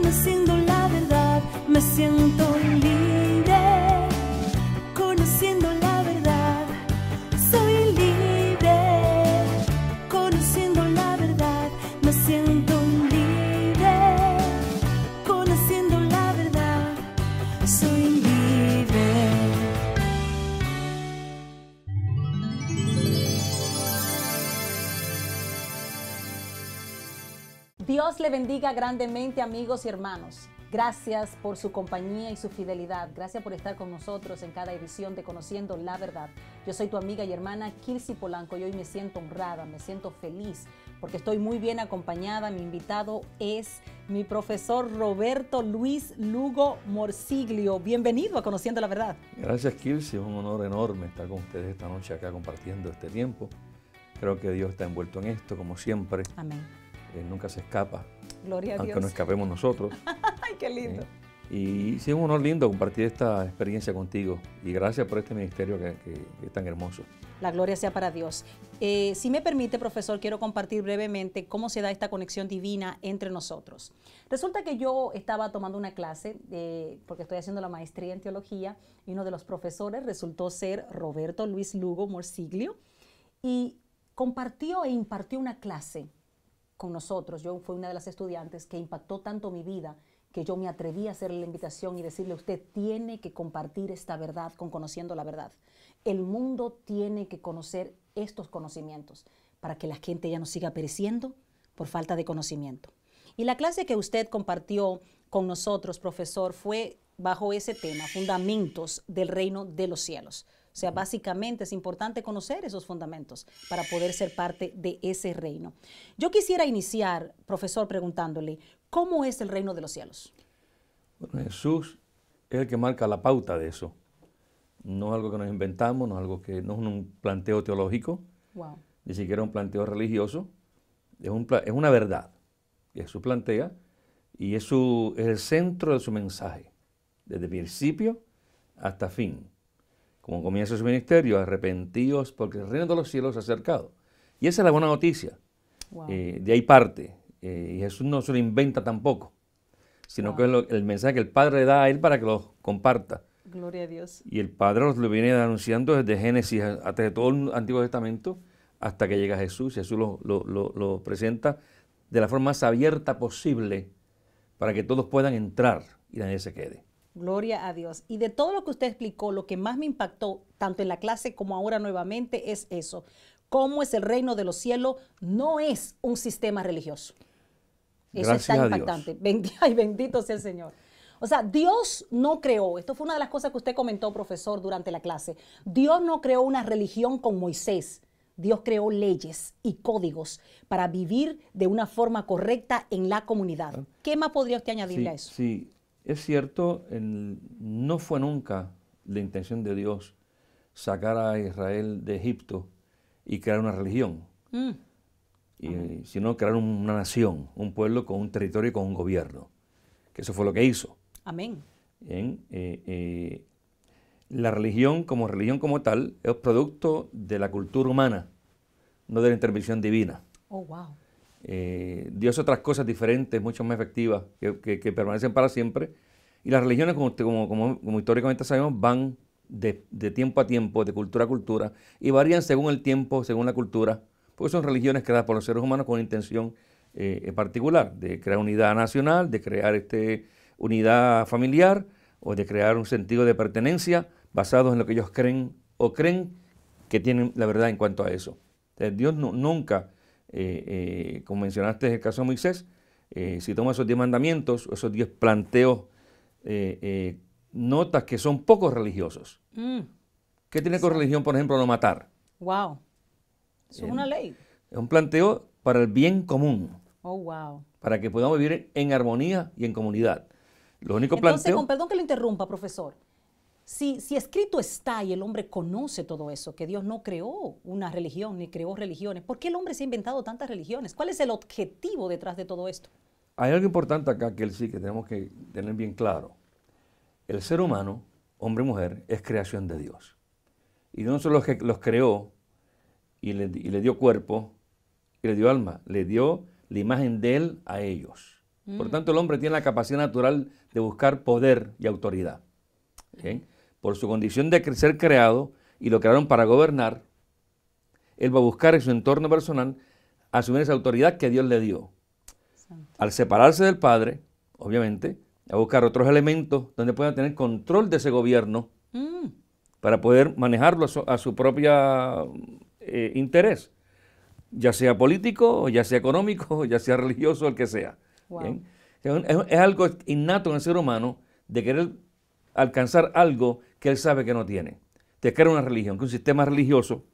Conociendo la verdad, me siento libre. Conociendo la verdad, soy libre. Conociendo la verdad, me siento libre. Conociendo la verdad, soy libre. Dios le bendiga grandemente, amigos y hermanos. Gracias por su compañía y su fidelidad. Gracias por estar con nosotros en cada edición de Conociendo la Verdad. Yo soy tu amiga y hermana Kilsi Polanco y hoy me siento honrada, me siento feliz porque estoy muy bien acompañada. Mi invitado es mi profesor Roberto Luis Lugo Morsiglio. Bienvenido a Conociendo la Verdad. Gracias, Kilsi. Es un honor enorme estar con ustedes esta noche acá compartiendo este tiempo. Creo que Dios está envuelto en esto, como siempre. Amén. Él nunca se escapa, Gloria a aunque Dios. no escapemos nosotros. Ay, qué lindo. Y sí, es un honor lindo compartir esta experiencia contigo. Y gracias por este ministerio que es tan hermoso. La gloria sea para Dios. Si me permite, profesor, quiero compartir brevemente cómo se da esta conexión divina entre nosotros. Resulta que yo estaba tomando una clase, porque estoy haciendo la maestría en teología, y uno de los profesores resultó ser Roberto Luis Lugo Morsiglio, y compartió e impartió una clase con nosotros. Yo fui una de las estudiantes que impactó tanto mi vida que yo me atreví a hacerle la invitación y decirle: usted tiene que compartir esta verdad con Conociendo la Verdad. El mundo tiene que conocer estos conocimientos para que la gente ya no siga pereciendo por falta de conocimiento. Y la clase que usted compartió con nosotros, profesor, fue bajo ese tema, fundamentos del reino de los cielos. O sea, básicamente es importante conocer esos fundamentos para poder ser parte de ese reino. Yo quisiera iniciar, profesor, preguntándole, ¿cómo es el reino de los cielos? Bueno, Jesús es el que marca la pauta de eso. No es algo que nos inventamos, no es algo que no es un planteo teológico, Wow. ni siquiera un planteo religioso. Es una verdad que Jesús plantea y es el centro de su mensaje, desde principio hasta fin. Como comienza su ministerio, arrepentíos porque el reino de los cielos se ha acercado. Y esa es la buena noticia. Wow. De ahí parte. Y Jesús no se lo inventa tampoco, sino que es el mensaje que el Padre le da a él para que lo comparta. Gloria a Dios. Y el Padre lo viene anunciando desde Génesis, hasta de todo el Antiguo Testamento, hasta que llega Jesús. Jesús lo presenta de la forma más abierta posible para que todos puedan entrar y nadie se quede. Gloria a Dios. Y de todo lo que usted explicó, lo que más me impactó, tanto en la clase como ahora nuevamente, es eso. Cómo es el reino de los cielos, no es un sistema religioso. Eso Gracias está a impactante. Ay, bendito sea el Señor. O sea, Dios no creó, esto fue una de las cosas que usted comentó, profesor, durante la clase. Dios no creó una religión con Moisés. Dios creó leyes y códigos para vivir de una forma correcta en la comunidad. ¿Qué más podría usted añadirle a eso? Sí, es cierto, no fue nunca la intención de Dios sacar a Israel de Egipto y crear una religión, sino crear una nación, un pueblo con un territorio y con un gobierno, que eso fue lo que hizo. Amén. La religión como tal es producto de la cultura humana, no de la intervención divina. Oh, wow. Dios hace otras cosas diferentes, mucho más efectivas, que permanecen para siempre. Y las religiones, como históricamente sabemos, van de tiempo a tiempo, de cultura a cultura, y varían según el tiempo, según la cultura, porque son religiones creadas por los seres humanos con una intención particular, de crear unidad nacional, de crear unidad familiar, o de crear un sentido de pertenencia basados en lo que ellos creen o creen que tienen la verdad en cuanto a eso. Entonces, Dios nunca, como mencionaste en el caso de Moisés, si toma esos 10 mandamientos, esos 10 planteos, notas que son poco religiosos. ¿Qué tiene con religión, por ejemplo, no matar? Wow. Eso es una ley. Es un planteo para el bien común. Oh, wow. Para que podamos vivir en armonía y en comunidad. Lo único Entonces, planteo... con perdón que le interrumpa, profesor, si escrito está y el hombre conoce todo eso, que Dios no creó una religión ni creó religiones, ¿por qué el hombre se ha inventado tantas religiones? ¿Cuál es el objetivo detrás de todo esto? Hay algo importante acá que tenemos que tener bien claro. El ser humano, hombre y mujer, es creación de Dios. Y Dios no solo los creó y le dio cuerpo y le dio alma, le dio la imagen de Él a ellos. Por lo tanto, el hombre tiene la capacidad natural de buscar poder y autoridad. ¿Bien? Por su condición de ser creado, y lo crearon para gobernar, él va a buscar en su entorno personal asumir esa autoridad que Dios le dio. Al separarse del Padre, obviamente, a buscar otros elementos donde pueda tener control de ese gobierno para poder manejarlo a su propia interés, ya sea político, ya sea económico, ya sea religioso, el que sea. Wow. ¿Bien? Es algo innato en el ser humano de querer alcanzar algo que él sabe que no tiene. Te crea una religión, que es un sistema religioso,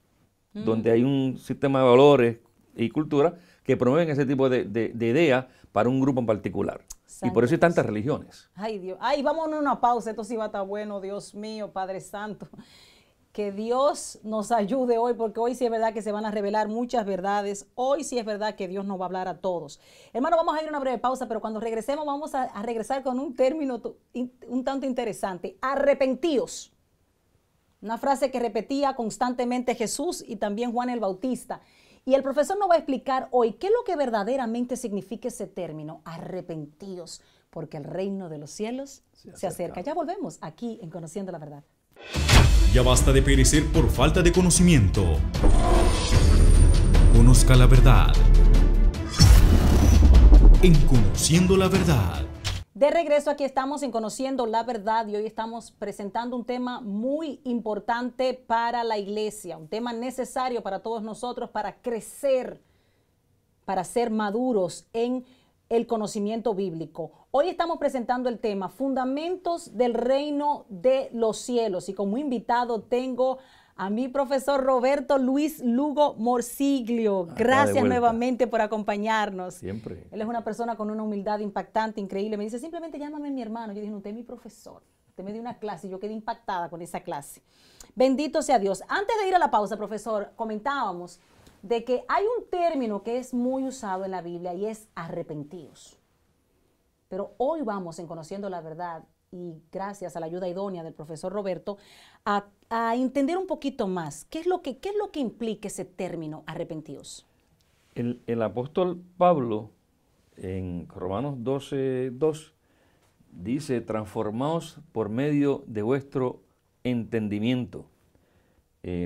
donde hay un sistema de valores y cultura que promueven ese tipo de ideas para un grupo en particular. Y por eso hay tantas religiones. Ay, Dios. Ay, vámonos a una pausa. Esto sí va a estar bueno, Dios mío, Padre Santo. Que Dios nos ayude hoy, porque hoy sí es verdad que se van a revelar muchas verdades. Hoy sí es verdad que Dios nos va a hablar a todos. Hermano, vamos a ir a una breve pausa, pero cuando regresemos vamos a regresar con un término un tanto interesante. Arrepentidos. Una frase que repetía constantemente Jesús y también Juan el Bautista. Y el profesor nos va a explicar hoy qué es lo que verdaderamente significa ese término, arrepentidos, porque el reino de los cielos se acerca. Ya volvemos aquí en Conociendo la Verdad. Ya basta de perecer por falta de conocimiento. Conozca la verdad. En Conociendo la Verdad. De regreso, aquí estamos en Conociendo la Verdad y hoy estamos presentando un tema muy importante para la iglesia, un tema necesario para todos nosotros para crecer, para ser maduros en el conocimiento bíblico. Hoy estamos presentando el tema Fundamentos del Reino de los Cielos y como invitado tengo a mi profesor Roberto Luis Lugo Morsiglio. Gracias nuevamente por acompañarnos. Siempre. Él es una persona con una humildad impactante, increíble. Me dice, simplemente llámame mi hermano. Yo dije, no, usted es mi profesor. Usted me dio una clase y yo quedé impactada con esa clase. Bendito sea Dios. Antes de ir a la pausa, profesor, comentábamos de que hay un término que es muy usado en la Biblia y es arrepentidos. Pero hoy vamos en Conociendo la Verdad y gracias a la ayuda idónea del profesor Roberto, a entender un poquito más qué es lo que implica ese término arrepentidos. El apóstol Pablo, en Romanos 12:2, dice, transformaos por medio de vuestro entendimiento,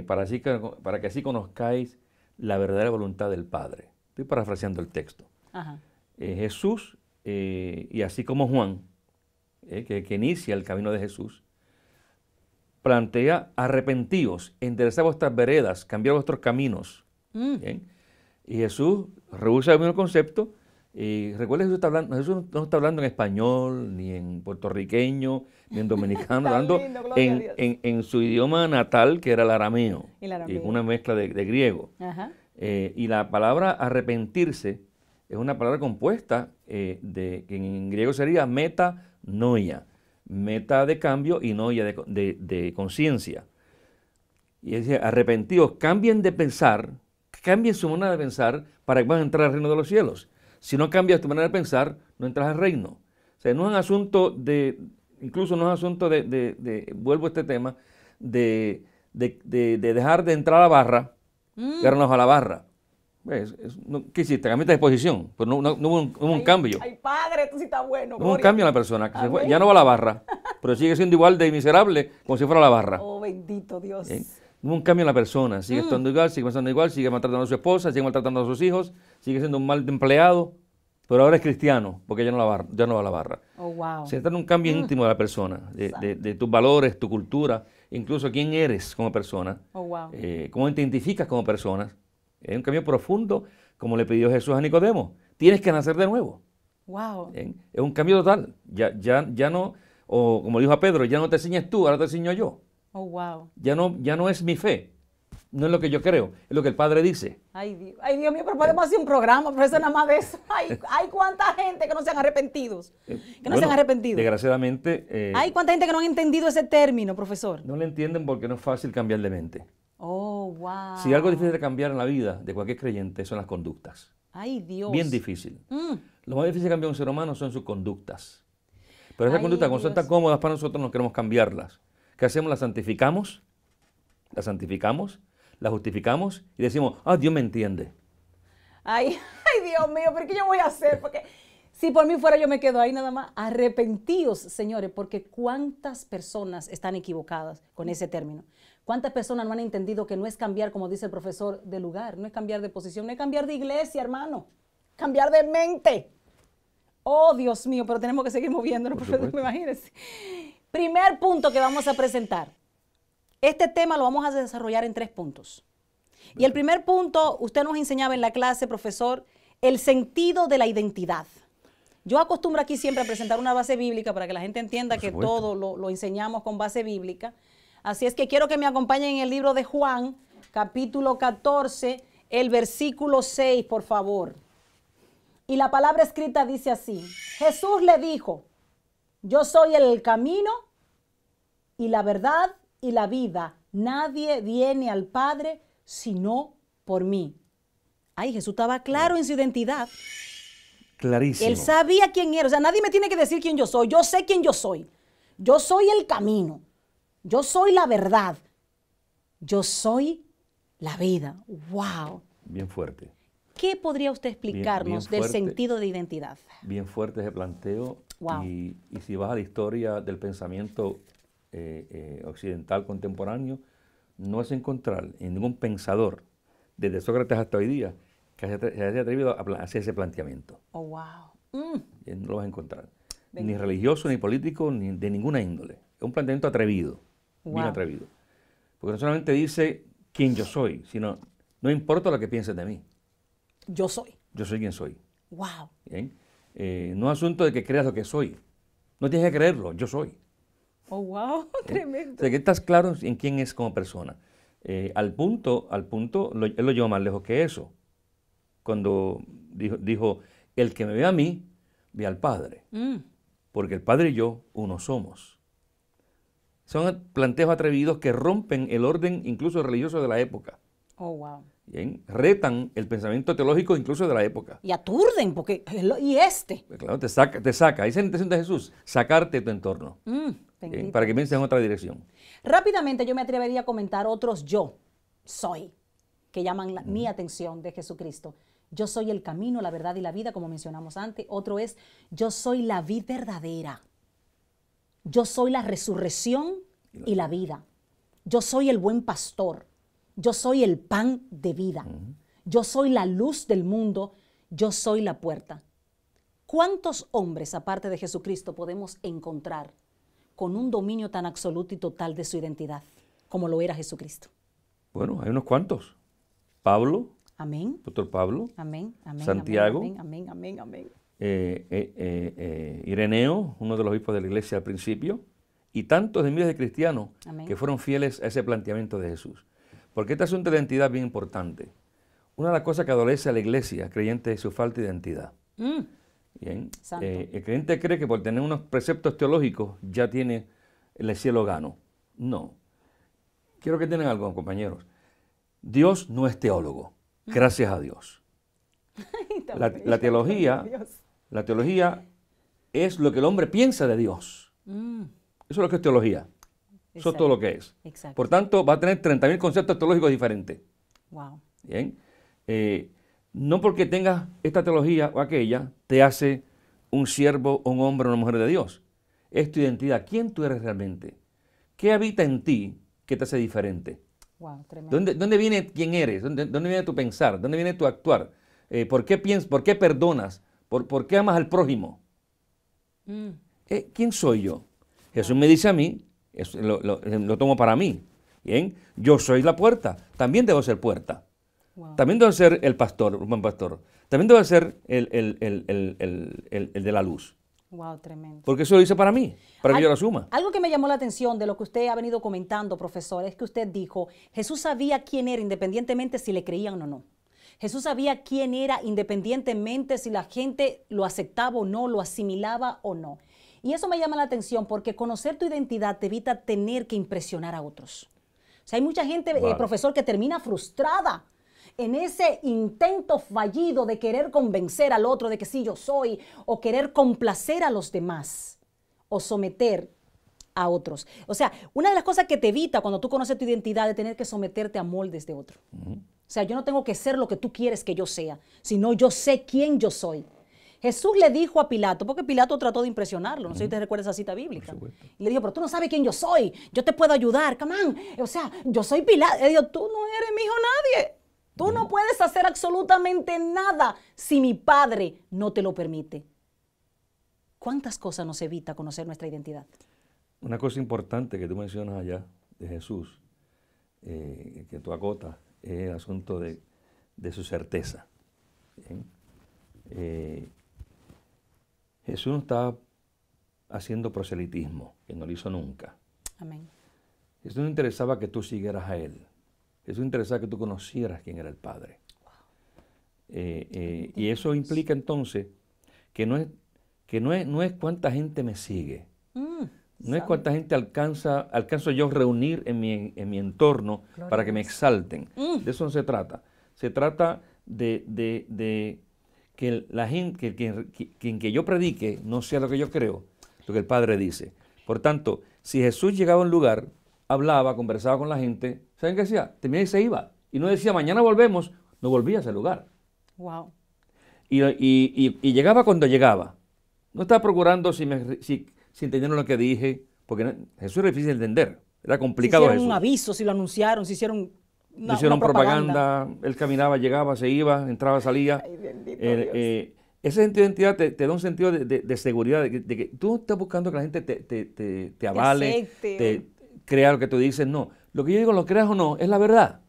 para que así conozcáis la verdadera voluntad del Padre. Estoy parafraseando el texto. Ajá. Jesús, y así como Juan, que inicia el camino de Jesús, plantea arrepentíos, enderezad vuestras veredas, cambiad vuestros caminos. ¿Bien? Y Jesús rehúsa el mismo concepto. Y recuerda que Jesús no está hablando en español, ni en puertorriqueño, ni en dominicano, hablando en su idioma natal, que era el arameo, y una mezcla de griego. Ajá. Y la palabra arrepentirse es una palabra compuesta que en griego sería metanoia, meta de cambio y noia de conciencia. Y dice, arrepentidos, cambien de pensar, cambien su manera de pensar para que puedan entrar al reino de los cielos. Si no cambias tu manera de pensar, no entras al reino. O sea, no es un asunto incluso no es asunto vuelvo a este tema, de dejar de entrar a la barra, y ahora no a la barra. ¿Qué hiciste? Cambiaste de posición, pero no hubo un cambio. Ay, padre, tú sí estás bueno. No hubo un cambio en la persona, que ya no va a la barra, pero sigue siendo igual de miserable como si fuera la barra. Oh, bendito Dios. No hubo un cambio en la persona, sigue estando igual, sigue pensando igual, sigue maltratando a su esposa, sigue maltratando a sus hijos, sigue siendo un mal empleado, pero ahora es cristiano, porque ya no va a la barra. Oh, wow. Se trata de un cambio íntimo de la persona, de tus valores, tu cultura, incluso quién eres como persona, Oh, wow. cómo te identificas como persona. Es un cambio profundo, como le pidió Jesús a Nicodemo. Tienes que nacer de nuevo. Wow. Es un cambio total. Ya no, o como dijo a Pedro, ya no te enseñas tú, ahora te enseño yo. Oh, wow. Ya no es mi fe, no es lo que yo creo, es lo que el Padre dice. Ay, Dios mío, pero podemos hacer un programa, profesor, nada más de eso. Hay cuánta gente que no se han arrepentido. Se han arrepentido. Desgraciadamente. Hay cuánta gente que no han entendido ese término, profesor. No lo entienden porque no es fácil cambiar de mente. Oh, wow. Si algo es difícil de cambiar en la vida de cualquier creyente son las conductas. Ay, Dios. Bien difícil. Lo más difícil de cambiar un ser humano son sus conductas. Pero esas conductas, como son tan cómodas para nosotros, no queremos cambiarlas. ¿Qué hacemos? Las santificamos, las justificamos y decimos, Dios me entiende. Ay, Dios mío, ¿pero qué yo voy a hacer? Porque Si por mí fuera, yo me quedo ahí nada más. Arrepentidos, señores, porque cuántas personas están equivocadas con ese término. ¿Cuántas personas no han entendido que no es cambiar, como dice el profesor, de lugar, no es cambiar de posición, no es cambiar de iglesia, hermano, cambiar de mente? Oh, Dios mío, pero tenemos que seguir moviéndonos, profesor, imagínense. Primer punto que vamos a presentar. Este tema lo vamos a desarrollar en 3 puntos. Y el primer punto, usted nos enseñaba en la clase, profesor, el sentido de la identidad. Yo acostumbro aquí siempre a presentar una base bíblica para que la gente entienda que todo lo enseñamos con base bíblica. Así es que quiero que me acompañen en el libro de Juan, capítulo 14, el versículo 6, por favor. Y la palabra escrita dice así: Jesús le dijo, yo soy el camino y la verdad y la vida. Nadie viene al Padre sino por mí. Ay, Jesús estaba claro en su identidad. Clarísimo. Él sabía quién era. O sea, nadie me tiene que decir quién yo soy. Yo sé quién yo soy. Yo soy el camino. Yo soy la verdad. Yo soy la vida. ¡Wow! Bien fuerte. ¿Qué podría usted explicarnos bien del fuerte, sentido de identidad? Bien fuerte ese planteo. Wow. Y si vas a la historia del pensamiento occidental contemporáneo, no vas a encontrar en ningún pensador, desde Sócrates hasta hoy día, que se haya atrevido a hacer ese planteamiento. Oh, wow. No lo vas a encontrar. Ni religioso, ni político, ni de ninguna índole. Es un planteamiento atrevido, bien atrevido. Porque no solamente dice quién yo soy, sino no importa lo que pienses de mí. Yo soy. Yo soy quien soy. Wow. ¿Bien? No es asunto de que creas lo que soy. No tienes que creerlo, yo soy. Oh, wow, tremendo. O sea, que estás claro en quién es como persona. Al punto, él lo llevó más lejos que eso. Cuando dijo, el que me ve a mí, ve al Padre. Porque el Padre y yo, uno somos. Son planteos atrevidos que rompen el orden incluso religioso de la época. Oh, wow. ¿Bien? Retan el pensamiento teológico incluso de la época. Y aturden, porque, y este. Pues claro, te saca. Esa es la intención de Jesús, sacarte de tu entorno. Para que pienses en otra dirección. Rápidamente yo me atrevería a comentar otros yo soy, que llaman mi atención de Jesucristo. Yo soy el camino, la verdad y la vida, como mencionamos antes. Otro es, yo soy la vid verdadera. Yo soy la resurrección y la vida. Yo soy el buen pastor. Yo soy el pan de vida. Yo soy la luz del mundo. Yo soy la puerta. ¿Cuántos hombres, aparte de Jesucristo, podemos encontrar con un dominio tan absoluto y total de su identidad como lo era Jesucristo? Bueno, hay unos cuantos. Pablo. Amén. Doctor Pablo. Amén. Amén. Santiago. Amén. Amén. Amén. Amén. Ireneo, uno de los obispos de la iglesia al principio, y tantos de miles de cristianos que fueron fieles a ese planteamiento de Jesús. Porque este asunto de identidad es bien importante. Una de las cosas que adolece a la iglesia creyente es su falta de identidad. Bien. El creyente cree que por tener unos preceptos teológicos ya tiene el cielo gano. No. Quiero que entiendan algo, compañeros. Dios no es teólogo, gracias a Dios. La teología es lo que el hombre piensa de Dios. Eso es lo que es teología. Eso es todo lo que es. Exacto. Por tanto, va a tener 30.000 conceptos teológicos diferentes. Wow. Bien. No porque tengas esta teología o aquella, te hace un siervo, un hombre o una mujer de Dios. Es tu identidad. ¿Quién tú eres realmente? ¿Qué habita en ti que te hace diferente? Wow, tremendo. ¿Dónde viene quién eres? ¿Dónde viene tu pensar? ¿Dónde viene tu actuar? ¿Por qué piensas? ¿Por qué perdonas? ¿Por qué amas al prójimo? ¿Quién soy yo? Jesús me dice a mí, lo tomo para mí. Bien, yo soy la puerta. También debo ser puerta. Wow. También debo ser el pastor, un buen pastor. También debo ser el de la luz. Wow, tremendo. Porque eso lo dice para mí, para que yo lo asuma. Algo que me llamó la atención de lo que usted ha venido comentando, profesor, es que usted dijo, Jesús sabía quién era independientemente si le creían o no. Jesús sabía quién era independientemente si la gente lo aceptaba o no, lo asimilaba o no. Y eso me llama la atención porque conocer tu identidad te evita tener que impresionar a otros. O sea, hay mucha gente, profesor, que termina frustrada en ese intento fallido de querer convencer al otro de que sí yo soy, o querer complacer a los demás, o someter a otros. O sea, una de las cosas que te evita cuando tú conoces tu identidad es tener que someterte a moldes de otro. O sea, yo no tengo que ser lo que tú quieres que yo sea, sino yo sé quién yo soy. Jesús le dijo a Pilato, porque Pilato trató de impresionarlo, no sé si te recuerdas esa cita bíblica. Y le dijo, pero tú no sabes quién yo soy, yo te puedo ayudar, come on. O sea, yo soy Pilato. Él dijo, tú no eres mi hijo nadie. Tú no puedes hacer absolutamente nada si mi Padre no te lo permite. ¿Cuántas cosas nos evita conocer nuestra identidad? Una cosa importante que tú mencionas allá de Jesús, que tú acotas, es el asunto de su certeza. ¿Bien? Jesús no estaba haciendo proselitismo, que no lo hizo nunca. Amén. Jesús no interesaba que tú siguieras a Él. Jesús interesaba que tú conocieras quién era el Padre. Y eso implica entonces que no es cuánta gente me sigue. No es cuánta gente alcanzo yo reunir en mi entorno para que me exalten. De eso no se trata. Se trata de que la gente, quien que yo predique no sea lo que yo creo, lo que el Padre dice. Por tanto, si Jesús llegaba a un lugar, hablaba, conversaba con la gente, ¿saben qué decía? Terminaba y se iba. Y no decía, mañana volvemos, no volvía a ese lugar. Wow. Y llegaba cuando llegaba. No estaba procurando si entendieron lo que dije, porque Jesús era difícil de entender. Era complicado Jesús. Jesús. Un aviso, si lo anunciaron, si hicieron hicieron propaganda. Él caminaba, llegaba, se iba, entraba, salía. Ay, bendito Dios. Ese sentido de identidad te da un sentido de seguridad, de que tú no estás buscando que la gente te avale, te crea lo que tú dices. No, lo que yo digo, lo creas o no, es la verdad.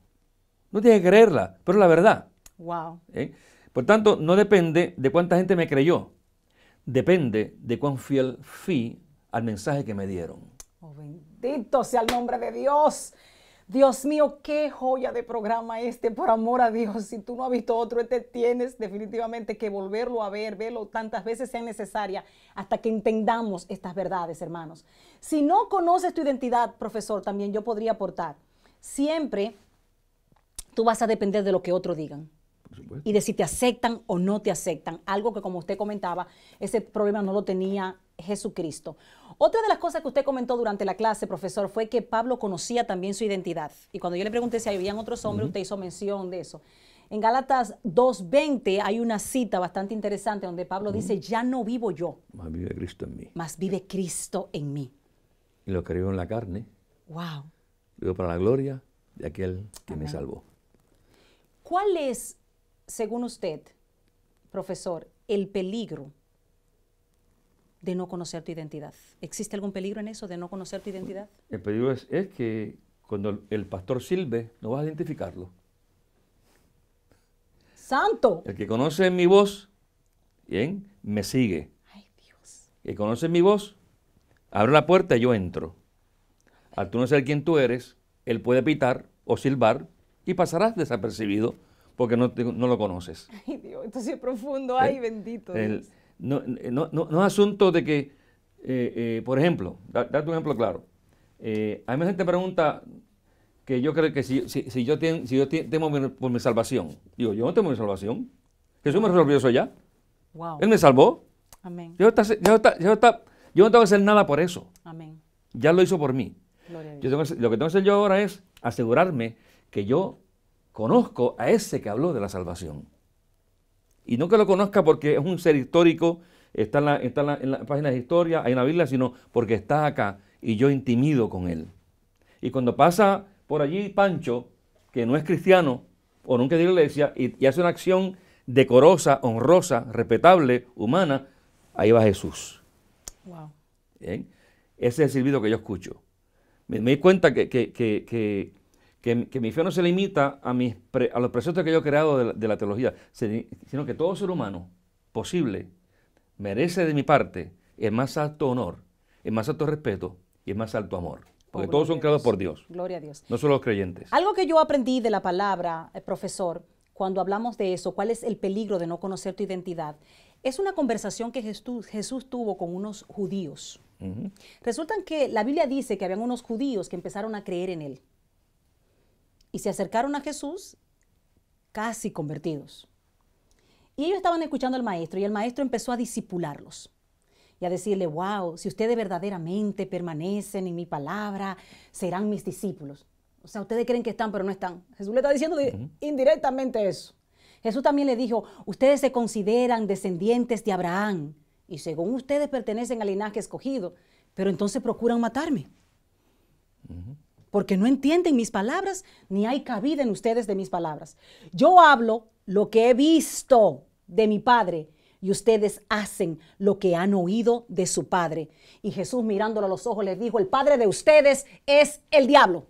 No tienes que creerla, pero es la verdad. Wow. Por tanto, no depende de cuánta gente me creyó, depende de cuán fiel fui al mensaje que me dieron. Oh, bendito sea el nombre de Dios. Dios mío, qué joya de programa por amor a Dios. Si tú no has visto otro, tienes definitivamente que volverlo a ver, verlo tantas veces sea necesaria hasta que entendamos estas verdades, hermanos. Si no conoces tu identidad, profesor, también yo podría aportar. Siempre tú vas a depender de lo que otros digan. Y de si te aceptan o no te aceptan. Algo que, como usted comentaba, ese problema no lo tenía Jesucristo. Otra de las cosas que usted comentó durante la clase, profesor, fue que Pablo conocía también su identidad. Y cuando yo le pregunté si habían otros hombres, usted hizo mención de eso. En Gálatas 2:20 hay una cita bastante interesante donde Pablo dice, ya no vivo yo. Más vive Cristo en mí. Más vive Cristo en mí. Y lo que vivo en la carne, wow, vivo para la gloria de aquel que Amén. me salvó. ¿Cuál es, según usted, profesor, el peligro de no conocer tu identidad? ¿Existe algún peligro en eso, de no conocer tu identidad? El peligro es que cuando el pastor silbe, no vas a identificarlo. ¡Santo! El que conoce mi voz, bien, me sigue. Ay, Dios. El que conoce mi voz, abre la puerta y yo entro. Al tú no ser quién tú eres, él puede pitar o silbar y pasarás desapercibido porque no lo conoces. Ay, Dios, esto sí es profundo. Ay, bendito Dios. No es asunto de que, por ejemplo, date un ejemplo claro. A mí la gente pregunta que yo creo que si yo temo por mi salvación. Digo, yo no temo mi salvación. Jesús me resolvió eso ya. Wow. Él me salvó. Amén. Yo no tengo que hacer nada por eso. Amén. Ya lo hizo por mí. Gloria a Dios. Lo que tengo que hacer yo ahora es asegurarme que yo conozco a ese que habló de la salvación. Y no que lo conozca porque es un ser histórico, está en la página de historia, hay una Biblia, sino porque está acá y yo intimido con él. Y cuando pasa por allí Pancho, que no es cristiano o nunca es de la iglesia, y hace una acción decorosa, honrosa, respetable, humana, ahí va Jesús. Wow. ¿Bien? Ese es el silbido que yo escucho. Me di cuenta que mi fe no se limita a los preceptos que yo he creado de la teología, sino que todo ser humano posible merece de mi parte el más alto honor, el más alto respeto y el más alto amor. Porque todos son creados por Dios. Gloria a Dios. No solo los creyentes. Algo que yo aprendí de la palabra, profesor, cuando hablamos de eso, cuál es el peligro de no conocer tu identidad, es una conversación que Jesús tuvo con unos judíos. Resulta que la Biblia dice que habían unos judíos que empezaron a creer en él. Y se acercaron a Jesús casi convertidos. Y ellos estaban escuchando al maestro y el maestro empezó a discipularlos y a decirle, wow, si ustedes verdaderamente permanecen en mi palabra, serán mis discípulos. O sea, ustedes creen que están, pero no están. Jesús le está diciendo indirectamente eso. Jesús también le dijo, ustedes se consideran descendientes de Abraham y según ustedes pertenecen al linaje escogido, pero entonces procuran matarme. Porque no entienden mis palabras, ni hay cabida en ustedes de mis palabras. Yo hablo lo que he visto de mi Padre y ustedes hacen lo que han oído de su padre. Y Jesús, mirándolo a los ojos, les dijo, el padre de ustedes es el diablo.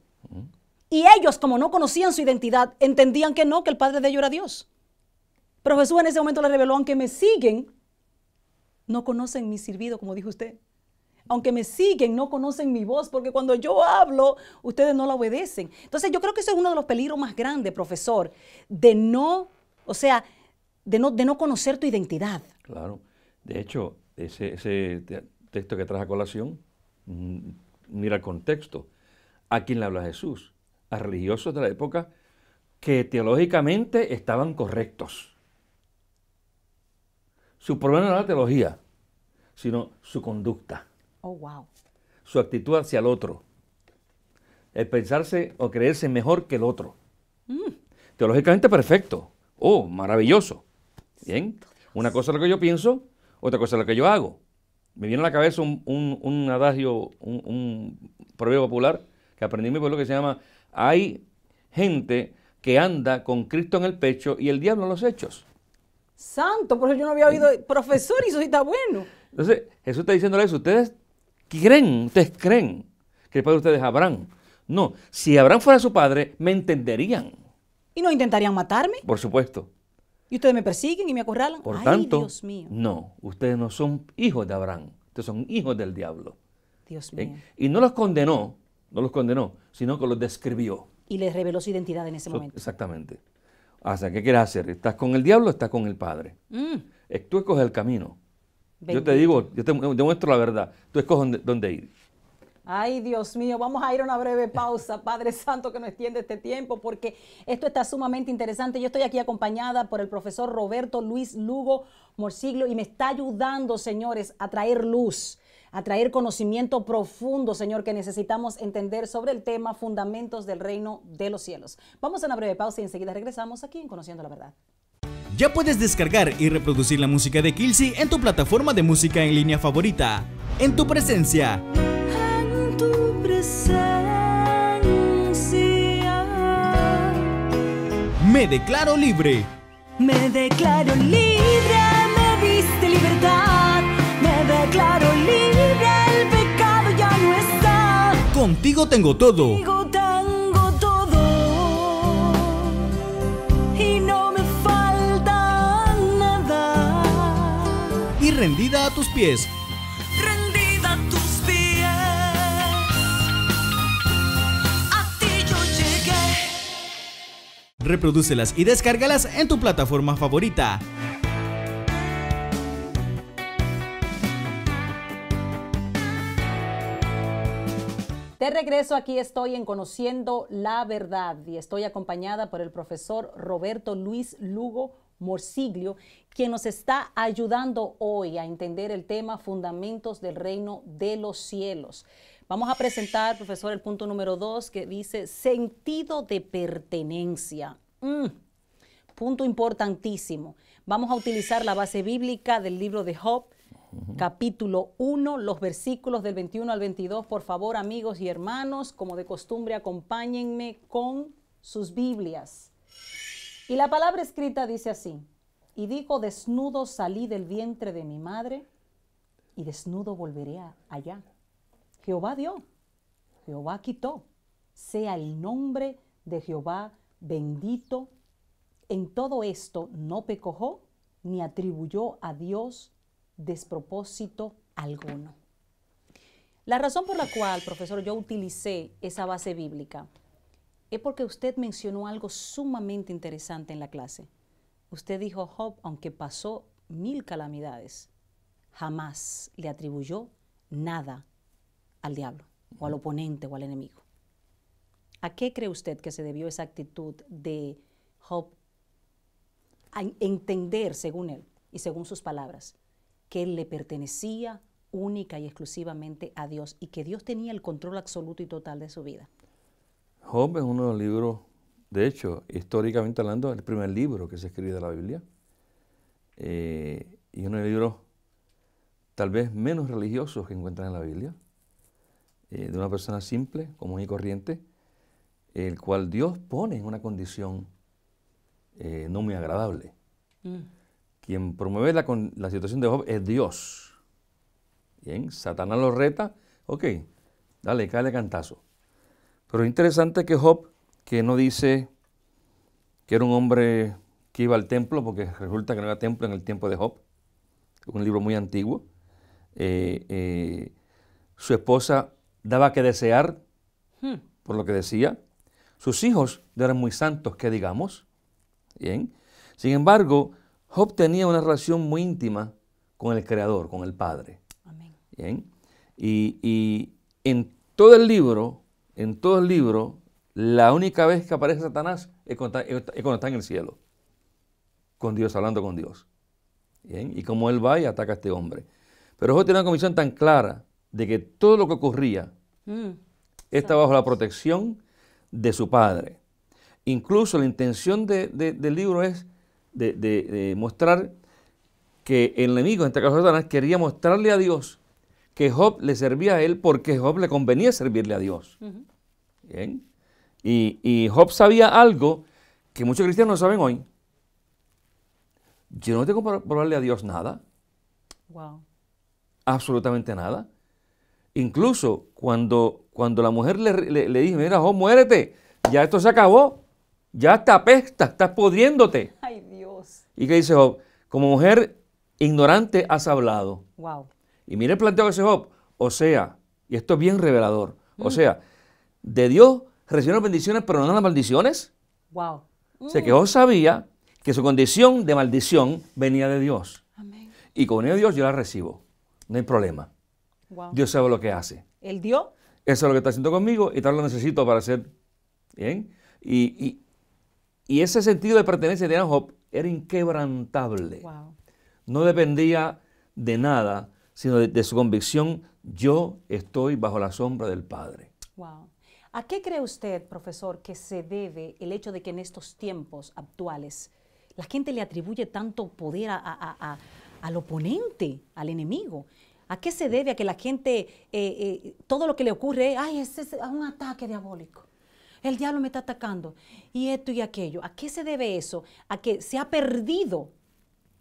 Y ellos, como no conocían su identidad, entendían que no, que el padre de ellos era Dios. Pero Jesús en ese momento les reveló, aunque me siguen, no conocen mi servido, como dijo usted. Aunque me siguen, no conocen mi voz, porque cuando yo hablo, ustedes no la obedecen. Entonces yo creo que eso es uno de los peligros más grandes, profesor, de no, o sea, de no conocer tu identidad. Claro. De hecho, ese texto que traes a colación, mira el contexto. ¿A quién le habla Jesús? A religiosos de la época que teológicamente estaban correctos. Su problema no era la teología, sino su conducta. Oh, wow. Su actitud hacia el otro. El pensarse o creerse mejor que el otro. Teológicamente perfecto. Oh, maravilloso. Bien. Una cosa es lo que yo pienso, otra cosa es lo que yo hago. Me viene a la cabeza un adagio, un proverbio popular que aprendí en mi pueblo que se llama: hay gente que anda con Cristo en el pecho y el diablo en los hechos. Santo, por eso yo no había oído, profesor, y eso sí está bueno. Entonces, Jesús está diciéndole eso. Ustedes creen que el padre de ustedes es Abraham. No, si Abraham fuera su padre, me entenderían. ¿Y no intentarían matarme? Por supuesto. ¿Y ustedes me persiguen y me acorralan? Por Ay, tanto, Dios mío. no, ustedes no son hijos de Abraham, ustedes son hijos del diablo. Dios mío. Y no los condenó, sino que los describió. Y les reveló su identidad en ese momento. Exactamente. O sea, ¿qué quieres hacer? ¿Estás con el diablo o estás con el Padre? Tú escoges el camino. Bendito. Yo te digo, yo te muestro la verdad. Tú escoges dónde ir. Ay, Dios mío, vamos a ir a una breve pausa, Padre Santo, que nos extiende este tiempo, porque esto está sumamente interesante. Yo estoy aquí acompañada por el profesor Roberto Luis Lugo Morsiglio y me está ayudando, señores, a traer luz, a traer conocimiento profundo, Señor, que necesitamos entender sobre el tema fundamentos del reino de los cielos. Vamos a una breve pausa y enseguida regresamos aquí en Conociendo la Verdad. Ya puedes descargar y reproducir la música de Kilsi en tu plataforma de música en línea favorita. En tu presencia. En tu presencia. Me declaro libre. Me declaro libre, me diste libertad. Me declaro libre, el pecado ya no está. Contigo tengo todo. Contigo tengo todo. Y no me falta nada. Y rendida a tus pies. Rendida a tus pies. A ti yo llegué. Reprodúcelas y descárgalas en tu plataforma favorita. De regreso, aquí estoy en Conociendo la Verdad y estoy acompañada por el profesor Roberto Luis Lugo Morsiglio, quien nos está ayudando hoy a entender el tema fundamentos del reino de los cielos. Vamos a presentar, profesor, el punto número 2 que dice sentido de pertenencia. Punto importantísimo. Vamos a utilizar la base bíblica del libro de Job, capítulo 1, los versículos del 21 al 22. Por favor, amigos y hermanos, como de costumbre, acompáñenme con sus Biblias. Y la palabra escrita dice así: y dijo, desnudo salí del vientre de mi madre, y desnudo volveré allá. Jehová dio, Jehová quitó, sea el nombre de Jehová bendito. En todo esto no pecó, ni atribuyó a Dios despropósito alguno. La razón por la cual, profesor, yo utilicé esa base bíblica es porque usted mencionó algo sumamente interesante en la clase. Usted dijo, Job, aunque pasó 1000 calamidades, jamás le atribuyó nada al diablo, o al oponente, o al enemigo. ¿A qué cree usted que se debió esa actitud de Job a entender, según él y según sus palabras, que él le pertenecía única y exclusivamente a Dios y que Dios tenía el control absoluto y total de su vida? Job es uno de los libros de hecho, históricamente hablando, es el primer libro que se escribe de la Biblia. Y uno de los libros tal vez menos religiosos que encuentran en la Biblia, de una persona simple, común y corriente, el cual Dios pone en una condición no muy agradable. Quien promueve la situación de Job es Dios. Bien, Satanás lo reta, ok, dale, cáele cantazo. Pero es interesante que Job, que no dice que era un hombre que iba al templo, porque resulta que no había templo en el tiempo de Job, un libro muy antiguo. Su esposa daba que desear, por lo que decía. Sus hijos no eran muy santos, que digamos. Bien. Sin embargo, Job tenía una relación muy íntima con el Creador, con el Padre. Amén. Bien. Y en todo el libro, la única vez que aparece Satanás es cuando está en el cielo, con Dios, hablando con Dios. Bien. Y como él va y ataca a este hombre. Pero Job tenía una convicción tan clara de que todo lo que ocurría está bajo la protección de su Padre. Incluso la intención del libro es de mostrar que el enemigo, en este caso Satanás, quería mostrarle a Dios que Job le servía a él porque a Job le convenía servirle a Dios. Bien. Y Job sabía algo que muchos cristianos no saben hoy. Yo no tengo que probarle a Dios nada. Wow. Absolutamente nada. Incluso cuando la mujer le dijo, mira, Job, muérete, ya esto se acabó, ya te apesta, estás pudriéndote. Ay, Dios. ¿Y qué dice Job? Como mujer ignorante has hablado. Wow. Y mire el planteo que hace Job. O sea, y esto es bien revelador, o sea, de Dios recibieron bendiciones, pero no las maldiciones. Wow. O sea, que Job sabía que su condición de maldición venía de Dios. Amén. Y como venía de Dios, yo la recibo. No hay problema. Wow. Dios sabe lo que hace. ¿El Dios? Eso es lo que está haciendo conmigo y tal lo necesito para hacer. ¿Bien? Y ese sentido de pertenencia de Job era inquebrantable. Wow. No dependía de nada, sino de su convicción, yo estoy bajo la sombra del Padre. Wow. ¿A qué cree usted, profesor, que se debe el hecho de que en estos tiempos actuales la gente le atribuye tanto poder al oponente, al enemigo? ¿A qué se debe a que la gente, todo lo que le ocurre, ay, es un ataque diabólico? El diablo me está atacando, y esto y aquello. ¿A qué se debe eso? A que se ha perdido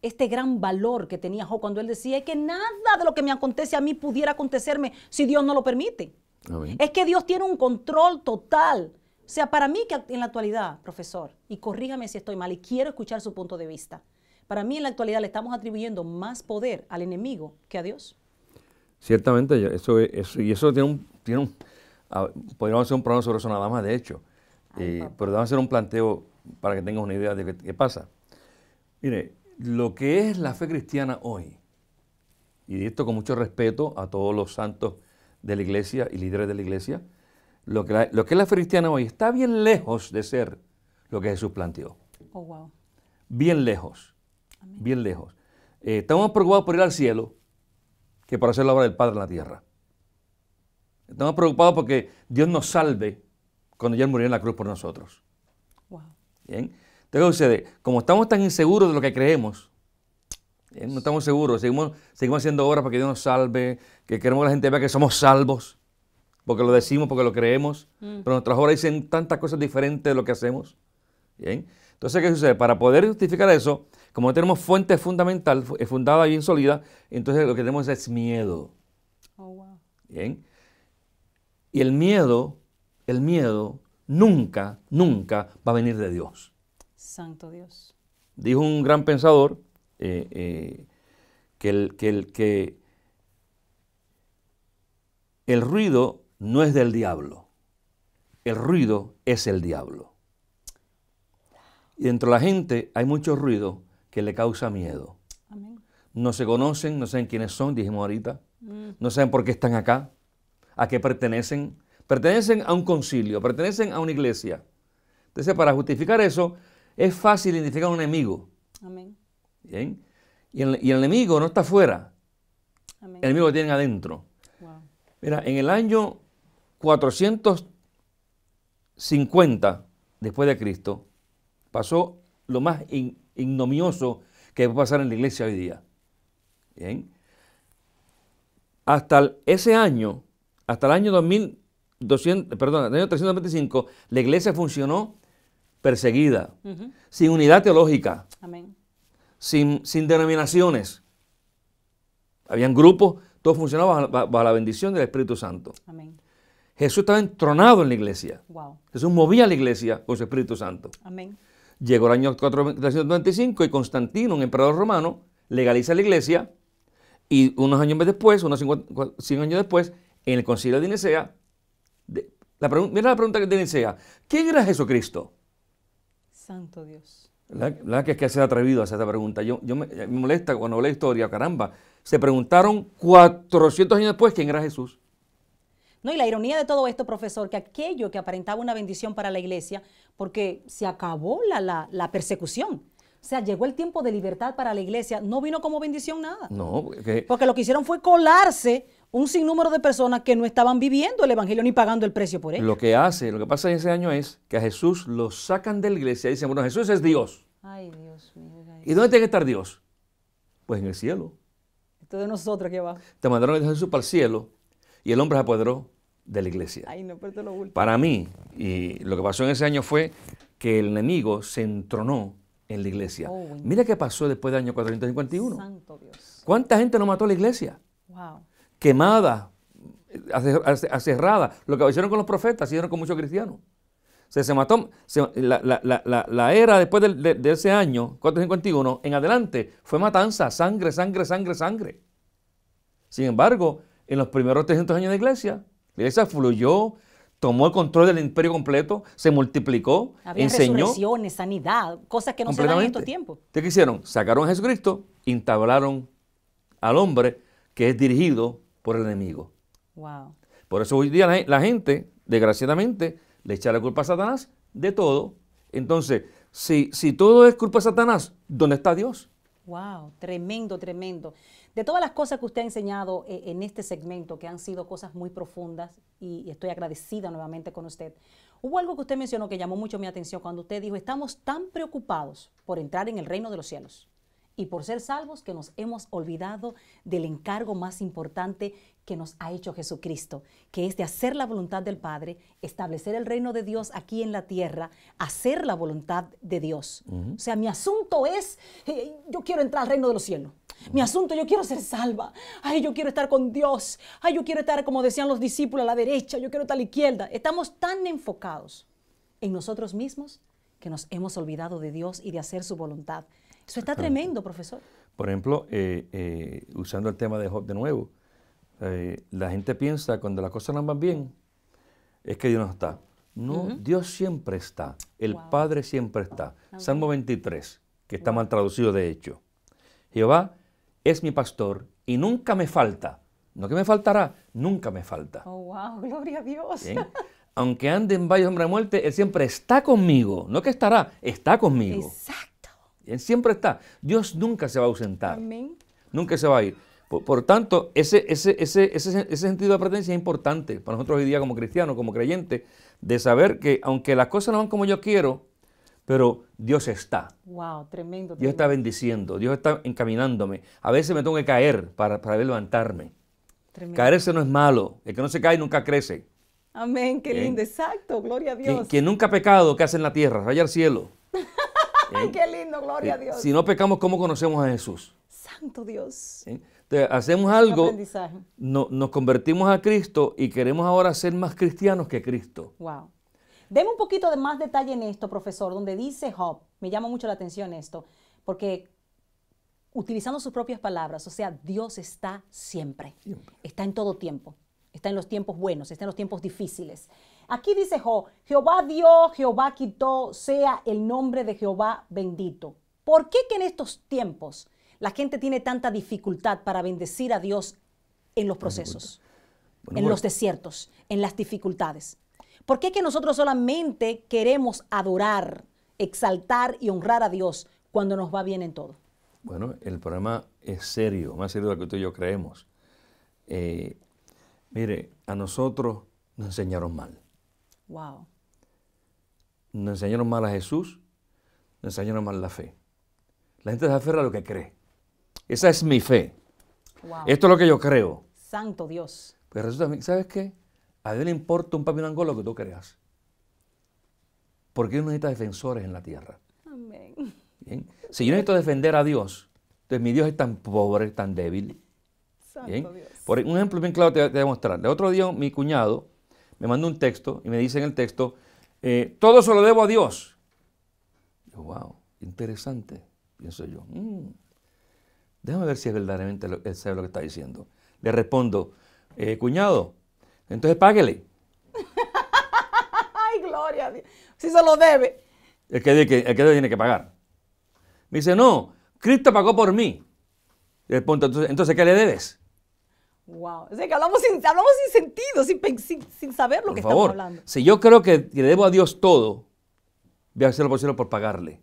este gran valor que tenía Job cuando él decía que nada de lo que me acontece a mí pudiera acontecerme si Dios no lo permite. Amén. Es que Dios tiene un control total. O sea, para mí que en la actualidad, profesor, y corrígame si estoy mal y quiero escuchar su punto de vista, para mí en la actualidad le estamos atribuyendo más poder al enemigo que a Dios. Ciertamente, eso podríamos hacer un programa sobre eso nada más, de hecho. Pero vamos a hacer un planteo para que tengas una idea de qué pasa. Mire, lo que es la fe cristiana hoy, y esto con mucho respeto a todos los santos de la iglesia y líderes de la iglesia, lo que es la fe cristiana hoy está bien lejos de ser lo que Jesús planteó. Oh, wow. Bien lejos. Amén. Bien lejos. Estamos preocupados por ir al cielo que por hacer la obra del Padre en la tierra. Estamos preocupados porque Dios nos salve cuando ya murió en la cruz por nosotros. Wow. ¿Bien? Entonces, ¿qué sucede? Como estamos tan inseguros de lo que creemos, ¿bien? No estamos seguros, seguimos haciendo obras para que Dios nos salve, que queremos que la gente vea que somos salvos, porque lo decimos, porque lo creemos, pero nuestras obras dicen tantas cosas diferentes de lo que hacemos. ¿Bien? Entonces, ¿qué sucede? Para poder justificar eso, como no tenemos fuente fundamental, fundada y bien sólida, entonces lo que tenemos es miedo. Oh, wow. ¿Bien? Y el miedo nunca va a venir de Dios. Santo Dios. Dijo un gran pensador que el ruido no es del diablo, el ruido es el diablo. Y dentro de la gente hay mucho ruido que le causa miedo. Amén. No se conocen, no saben quiénes son, dijimos ahorita, no saben por qué están acá, a qué pertenecen. Pertenecen a un concilio, pertenecen a una iglesia. Entonces, para justificar eso, es fácil identificar a un enemigo. Amén. ¿Bien? Y el enemigo no está afuera. Amén. El enemigo lo tienen adentro. Wow. Mira, en el año 450 después de Cristo, pasó lo más ignominioso que puede pasar en la iglesia hoy día. Bien. Hasta ese año, hasta el año 325, la iglesia funcionó perseguida, sin unidad teológica, Amén. sin denominaciones. Habían grupos, todo funcionaba bajo la bendición del Espíritu Santo. Amén. Jesús estaba entronado en la iglesia. Wow. Jesús movía la iglesia con su Espíritu Santo. Amén. Llegó el año 425 y Constantino, un emperador romano, legaliza la iglesia y unos años después, 100 años después, en el concilio de Nicea, mira la pregunta de Nicea, ¿quién era Jesucristo? Santo Dios. ¿Verdad que es que se ha atrevido a hacer esta pregunta? Me molesta cuando hablo de historia, caramba. Se preguntaron 400 años después quién era Jesús. No, y la ironía de todo esto, profesor, que aquello que aparentaba una bendición para la iglesia, porque se acabó la persecución. O sea, llegó el tiempo de libertad para la iglesia, no vino como bendición nada. No, Porque lo que hicieron fue colarse un sinnúmero de personas que no estaban viviendo el evangelio ni pagando el precio por él. lo que pasa en ese año es que a Jesús lo sacan de la iglesia y dicen, bueno, Jesús es Dios. Ay, Dios mío. ¿Y dónde tiene que estar Dios? Pues en el cielo. Esto de nosotros que va. Te mandaron a Jesús para el cielo y el hombre se apoderó de la iglesia. Ay, no, pero esto es lo último. Para mí, y lo que pasó en ese año fue que el enemigo se entronó en la iglesia. Oh, bueno. Mira qué pasó después del año 451. Santo Dios. ¿Cuánta gente no mató a la iglesia? Wow. Quemada, aserrada. Lo que hicieron con los profetas, hicieron con muchos cristianos. Se mató, la era después de ese año, 451, en adelante, fue matanza, sangre, sangre, sangre, sangre. Sin embargo, en los primeros 300 años de iglesia, la iglesia fluyó, tomó el control del imperio completo, se multiplicó, Había enseñó. resurrecciones, sanidad, cosas que no se dan en estos tiempos. ¿Qué hicieron? Sacaron a Jesucristo, entablaron al hombre que es dirigido por el enemigo. Wow. Por eso hoy día la gente, desgraciadamente, le echa la culpa a Satanás de todo. Entonces, si todo es culpa de Satanás, ¿dónde está Dios? Wow, tremendo, tremendo. De todas las cosas que usted ha enseñado en este segmento, que han sido cosas muy profundas, y estoy agradecida nuevamente con usted, hubo algo que usted mencionó que llamó mucho mi atención cuando usted dijo, estamos tan preocupados por entrar en el reino de los cielos y por ser salvos que nos hemos olvidado del encargo más importante que nos ha hecho Jesucristo, que es de hacer la voluntad del Padre, establecer el reino de Dios aquí en la tierra, hacer la voluntad de Dios. O sea, mi asunto es, yo quiero entrar al reino de los cielos. Mi asunto, yo quiero ser salva. Ay, yo quiero estar con Dios. Ay, yo quiero estar, como decían los discípulos, a la derecha. Yo quiero estar a la izquierda. Estamos tan enfocados en nosotros mismos que nos hemos olvidado de Dios y de hacer su voluntad. Eso está tremendo, profesor. Por ejemplo, usando el tema de Job de nuevo, la gente piensa cuando las cosas no van bien, es que Dios no está. No, Dios siempre está. El Padre siempre está. Salmo 23, que está mal traducido de hecho. Jehová es mi pastor y nunca me falta. No que me faltará, nunca me falta. Oh, wow, gloria a Dios. Bien. Aunque ande en valle de sombra de muerte, Él siempre está conmigo. No que estará, está conmigo. Exacto. Él siempre está. Dios nunca se va a ausentar. Amén. Nunca se va a ir. Por tanto, ese sentido de pertenencia es importante para nosotros hoy día como cristianos, como creyentes, de saber que aunque las cosas no van como yo quiero, pero Dios está. Wow, tremendo. Dios está bendiciendo, Dios está encaminándome. A veces me tengo que caer para ver levantarme. Tremendo. Caerse no es malo. El que no se cae nunca crece. Amén, qué Bien. lindo. Exacto, gloria a Dios. Quien nunca ha pecado, ¿qué hace en la tierra? Vaya al cielo. Ay, qué lindo, gloria a Dios. Si no pecamos, ¿cómo conocemos a Jesús? Santo Dios. ¿Sí? Entonces, hacemos algo, Aprendizaje. nos convertimos a Cristo y queremos ahora ser más cristianos que Cristo. Wow. Deme un poquito de más detalle en esto, profesor, donde dice Job, me llama mucho la atención esto, porque utilizando sus propias palabras, o sea, Dios está siempre, está en todo tiempo, está en los tiempos buenos, está en los tiempos difíciles. Aquí dice Job, Jehová dio, Jehová quitó, sea el nombre de Jehová bendito. ¿Por qué que en estos tiempos la gente tiene tanta dificultad para bendecir a Dios en los procesos, en los desiertos, en las dificultades? ¿Por qué que nosotros solamente queremos adorar, exaltar y honrar a Dios cuando nos va bien en todo? Bueno, el problema es serio, más serio de lo que tú y yo creemos. Mire, a nosotros nos enseñaron mal. Wow. nos enseñaron mal a Jesús, nos enseñaron mal la fe. La gente se aferra a lo que cree. Esa es mi fe. Wow. Esto es lo que yo creo. Santo Dios. Pues resulta, ¿sabes qué? A Dios le importa un papinango lo que tú creas. Porque Dios necesita defensores en la tierra. Amén. ¿Bien? Si yo necesito defender a Dios, entonces mi Dios es tan pobre, tan débil. Santo ¿Bien? Dios. Por un ejemplo bien claro te voy a mostrar. El otro día mi cuñado me mandó un texto y me dice en el texto, todo se lo debo a Dios. Yo, wow, interesante, pienso yo. Déjame ver si es verdaderamente él sabe lo que está diciendo. Le respondo, cuñado, entonces páguele. Ay, gloria a Dios. Si se lo debe. El que tiene que pagar. Me dice, no, Cristo pagó por mí. Le respondo, entonces ¿qué le debes? Wow. O sea que hablamos sin sentido, sin saber lo Por que favor, estamos hablando. si yo creo que le debo a Dios todo, voy a hacer lo posible por pagarle.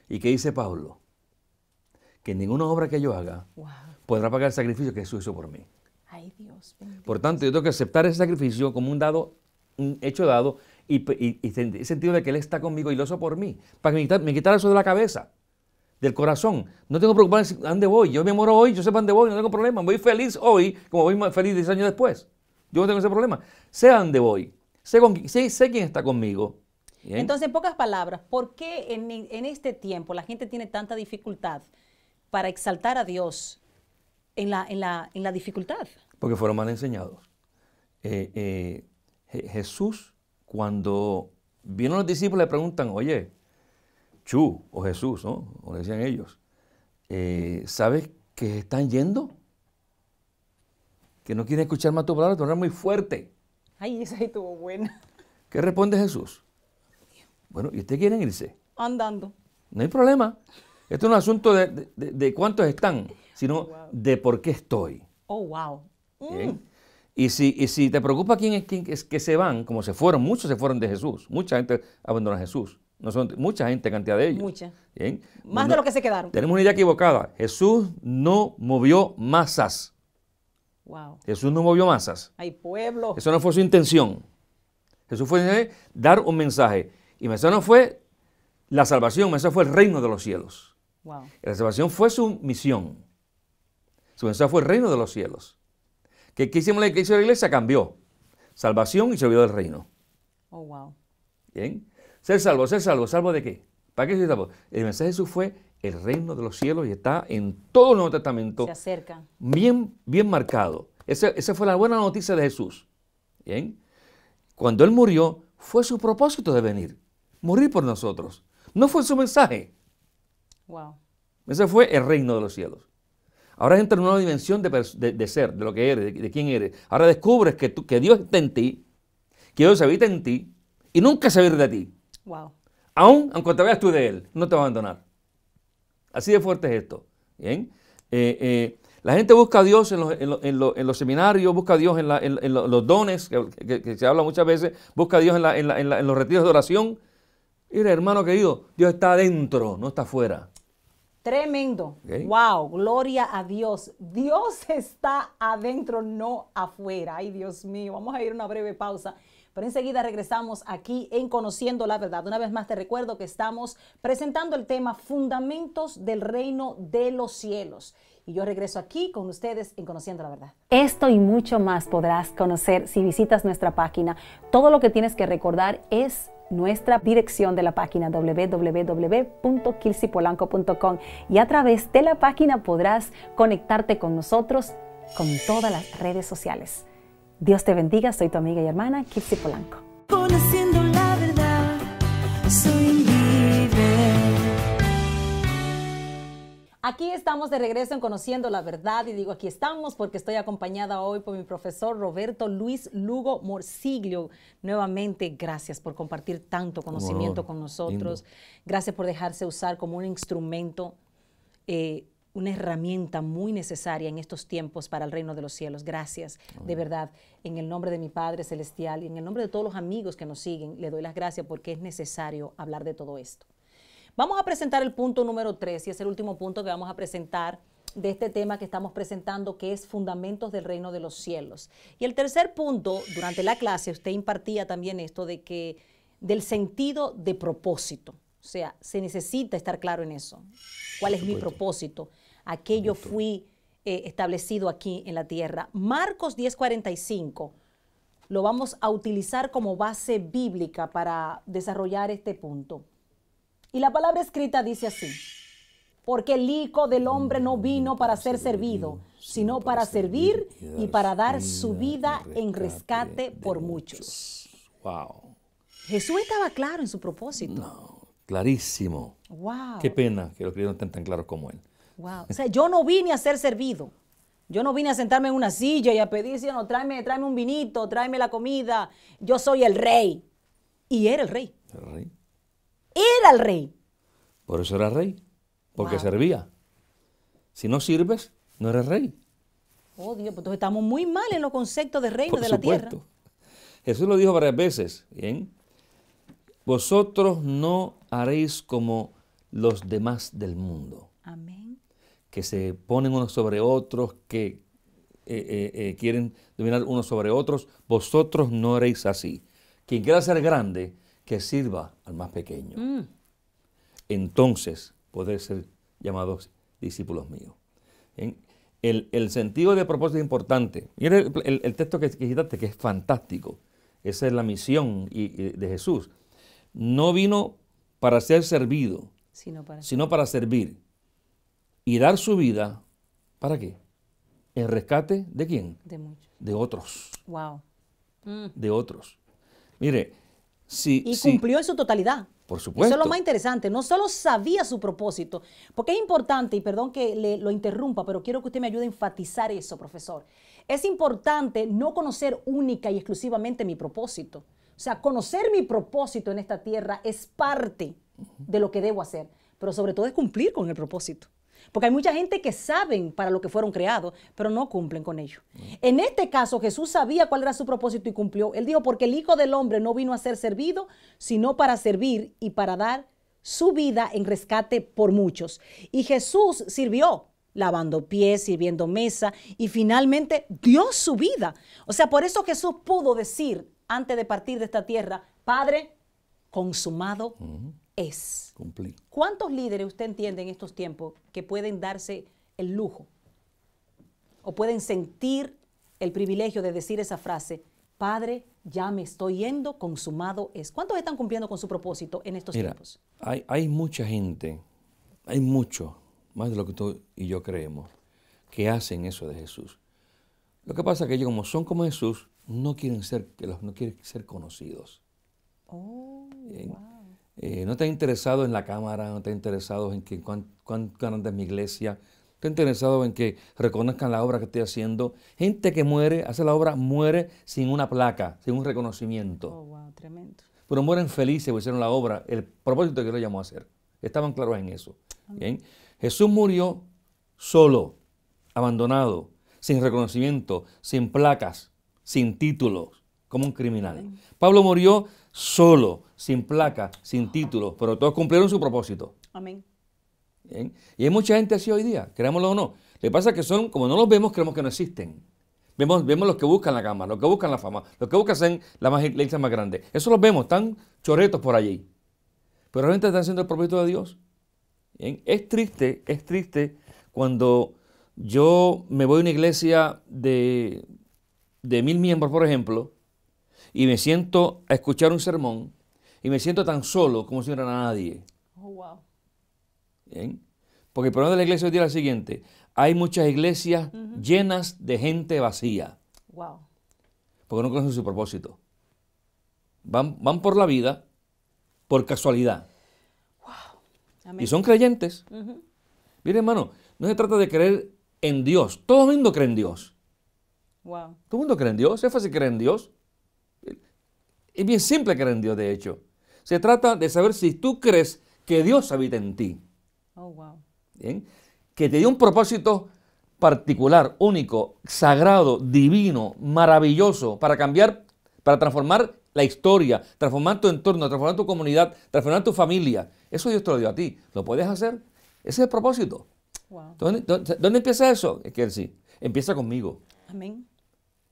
¿Y qué dice Pablo? Que ninguna obra que yo haga Wow. podrá pagar el sacrificio que Jesús hizo por mí. Ay, Dios. Bendito. Por tanto, yo tengo que aceptar ese sacrificio como un hecho dado y el sentido de que Él está conmigo y lo hizo por mí, para que me quitara eso de la cabeza, del corazón. No tengo que preocuparme a dónde voy. Yo me muero hoy, yo sé para dónde voy, no tengo problema. Voy feliz hoy, como voy más feliz 10 años después. Yo no tengo ese problema. Sé a dónde voy, sé quién está conmigo. ¿Bien? Entonces, en pocas palabras, ¿por qué en este tiempo la gente tiene tanta dificultad para exaltar a Dios en la dificultad? Porque fueron mal enseñados. Jesús, cuando vieron los discípulos, le preguntan, oye, Chu, o Jesús, ¿no? O le decían ellos, ¿sabes que están yendo? Que no quieren escuchar más tu palabra, tu palabra es muy fuerte. Ay, esa ahí estuvo buena. ¿Qué responde Jesús? Bueno, ¿y ustedes quieren irse? Andando. No hay problema. Esto no es un asunto de cuántos están, sino de por qué estoy. Oh, wow. ¿Bien? Y si te preocupa quién es que se van, como se fueron, muchos se fueron de Jesús. Mucha gente abandonó a Jesús. No son mucha gente, cantidad de ellos. Mucha. ¿Bien? Más de lo que se quedaron. Tenemos una idea equivocada. Jesús no movió masas. Wow. Jesús no movió masas. Ay, pueblo. Eso no fue su intención. Jesús fue dar un mensaje. Y el mensaje no fue la salvación, el mensaje fue el reino de los cielos. Wow. La salvación fue su misión. Su mensaje fue el reino de los cielos. ¿Qué hicimos la iglesia? Cambió. Salvación y se olvidó del reino. Oh, wow. ¿Bien? Ser salvo. ¿Salvo de qué? ¿Para qué soy salvo? El mensaje de Jesús fue el reino de los cielos y está en todo el Nuevo Testamento. Se acerca. Bien marcado. Esa fue la buena noticia de Jesús. ¿Bien? Cuando Él murió, fue su propósito de venir. Morir por nosotros. No fue su mensaje. Wow. Ese fue el reino de los cielos. Ahora entra en una nueva dimensión de ser, de lo que eres, de quién eres. Ahora descubres que Dios está en ti, que Dios habita en ti y nunca se va a ir de ti. Wow. Aunque te veas tú de Él, no te va a abandonar. Así de fuerte es esto. ¿Bien? La gente busca a Dios en los seminarios, busca a Dios en los dones, que se habla muchas veces, busca a Dios en los retiros de oración. Mira, hermano querido, Dios está adentro, no está afuera. Tremendo. Okay. Wow, gloria a Dios. Dios está adentro, no afuera. Ay, Dios mío. Vamos a ir a una breve pausa, pero enseguida regresamos aquí en Conociendo la Verdad. Una vez más te recuerdo que estamos presentando el tema Fundamentos del Reino de los Cielos. Y yo regreso aquí con ustedes en Conociendo la Verdad. Esto y mucho más podrás conocer si visitas nuestra página. Todo lo que tienes que recordar es nuestra dirección de la página www.kilsypolanco.com, y a través de la página podrás conectarte con nosotros con todas las redes sociales. Dios te bendiga, soy tu amiga y hermana Kilsy Polanco. Conociendo la verdad, soy libre. Aquí estamos de regreso en Conociendo la Verdad, y digo aquí estamos porque estoy acompañada hoy por mi profesor Roberto Luis Lugo Morsiglio. Nuevamente, gracias por compartir tanto conocimiento con nosotros. Lindo. Gracias por dejarse usar como un instrumento, una herramienta muy necesaria en estos tiempos para el reino de los cielos. Gracias, de verdad, en el nombre de mi Padre Celestial y en el nombre de todos los amigos que nos siguen, le doy las gracias porque es necesario hablar de todo esto. Vamos a presentar el punto número 3, y es el último punto que vamos a presentar de este tema que estamos presentando, que es Fundamentos del Reino de los Cielos. Y el tercer punto, durante la clase usted impartía también esto de que del sentido de propósito. O sea, se necesita estar claro en eso. ¿Cuál es mi propósito? ¿A qué yo fui establecido aquí en la tierra? Marcos 10:45 lo vamos a utilizar como base bíblica para desarrollar este punto. Y la palabra escrita dice así: porque el Hijo del Hombre no vino para ser servido, sino para servir y para dar su vida en rescate por muchos. Wow. Jesús estaba claro en su propósito. No, clarísimo. Wow. Qué pena que los cristianos estén tan claros como él. Wow. O sea, yo no vine a ser servido. Yo no vine a sentarme en una silla y a pedir, no, tráeme un vinito, tráeme la comida. Yo soy el rey. Y era el rey. ¿El rey? Era el rey. Por eso era rey. Porque Wow. servía. Si no sirves, no eres rey. Oh, Dios, pues entonces estamos muy mal en los conceptos de reino Por de la supuesto. tierra. Jesús lo dijo varias veces. ¿Bien? Vosotros no haréis como los demás del mundo, Amén. que se ponen unos sobre otros, que quieren dominar unos sobre otros. Vosotros no haréis así. Quien quiera ser grande, que sirva al más pequeño. Entonces podréis ser llamados discípulos míos. ¿Bien? El sentido de propósito es importante. Mira el texto que citaste, que es fantástico. Esa es la misión de Jesús. No vino para ser servido, sino para servir y dar su vida, ¿para qué? ¿En rescate de quién? De muchos. De otros. Wow. De otros. Mire, Y cumplió en su totalidad. Por supuesto. Eso es lo más interesante. No solo sabía su propósito, porque es importante, y perdón que lo interrumpa, pero quiero que usted me ayude a enfatizar eso, profesor. Es importante no conocer única y exclusivamente mi propósito. O sea, conocer mi propósito en esta tierra es parte de lo que debo hacer, pero sobre todo es cumplir con el propósito. Porque hay mucha gente que saben para lo que fueron creados, pero no cumplen con ello. En este caso, Jesús sabía cuál era su propósito y cumplió. Él dijo, porque el Hijo del Hombre no vino a ser servido, sino para servir y para dar su vida en rescate por muchos. Y Jesús sirvió, lavando pies, sirviendo mesa, y finalmente dio su vida. O sea, por eso Jesús pudo decir, antes de partir de esta tierra, Padre, consumado es. Cumplí. ¿Cuántos líderes usted entiende en estos tiempos que pueden darse el lujo o pueden sentir el privilegio de decir esa frase, Padre, ya me estoy yendo, consumado es? ¿Cuántos están cumpliendo con su propósito en estos tiempos? Hay mucha gente, hay mucho, más de lo que tú y yo creemos, que hacen eso de Jesús. Lo que pasa es que ellos, como son como Jesús, no quieren ser conocidos. Oh, Bien. wow. No están interesados en la cámara, no están interesados en que cuán grande es mi iglesia, no están interesados en que reconozcan la obra que estoy haciendo. Gente que muere, hace la obra, muere sin una placa, sin un reconocimiento. Oh, wow, tremendo. Pero mueren felices porque hicieron la obra, el propósito que Dios llamó a hacer. Estaban claros en eso. ¿Bien? Jesús murió solo, abandonado, sin reconocimiento, sin placas, sin títulos, como un criminal. Pablo murió solo, sin placa, sin título, pero todos cumplieron su propósito. Amén. ¿Bien? Y hay mucha gente así hoy día, creámoslo o no. Lo que pasa es que son, como no los vemos, creemos que no existen. Vemos los que buscan la cámara, los que buscan la fama, los que buscan ser la iglesia más grande. Eso los vemos, están choretos por allí. Pero realmente están haciendo el propósito de Dios. ¿Bien? Es triste cuando yo me voy a una iglesia de 1000 miembros, por ejemplo, y me siento a escuchar un sermón y me siento tan solo como si no era nadie. Oh, wow. ¿Bien? Porque el problema de la iglesia hoy día es el siguiente. Hay muchas iglesias llenas de gente vacía. Wow. Porque no conocen su propósito. Van por la vida por casualidad. Amén. Y son creyentes. Mire, hermano, no se trata de creer en Dios. Todo el mundo cree en Dios. Wow. Todo el mundo cree en Dios. Es fácil creer en Dios. Es bien simple creer en Dios, de hecho. Se trata de saber si tú crees que Dios habita en ti. Oh, wow. ¿Bien? Que te dio un propósito particular, único, sagrado, divino, maravilloso, para cambiar, para transformar la historia, transformar tu entorno, transformar tu comunidad, transformar tu familia. Eso Dios te lo dio a ti. ¿Lo puedes hacer? Ese es el propósito. Wow. ¿Dónde empieza eso? Es que sí, empieza conmigo. Amén.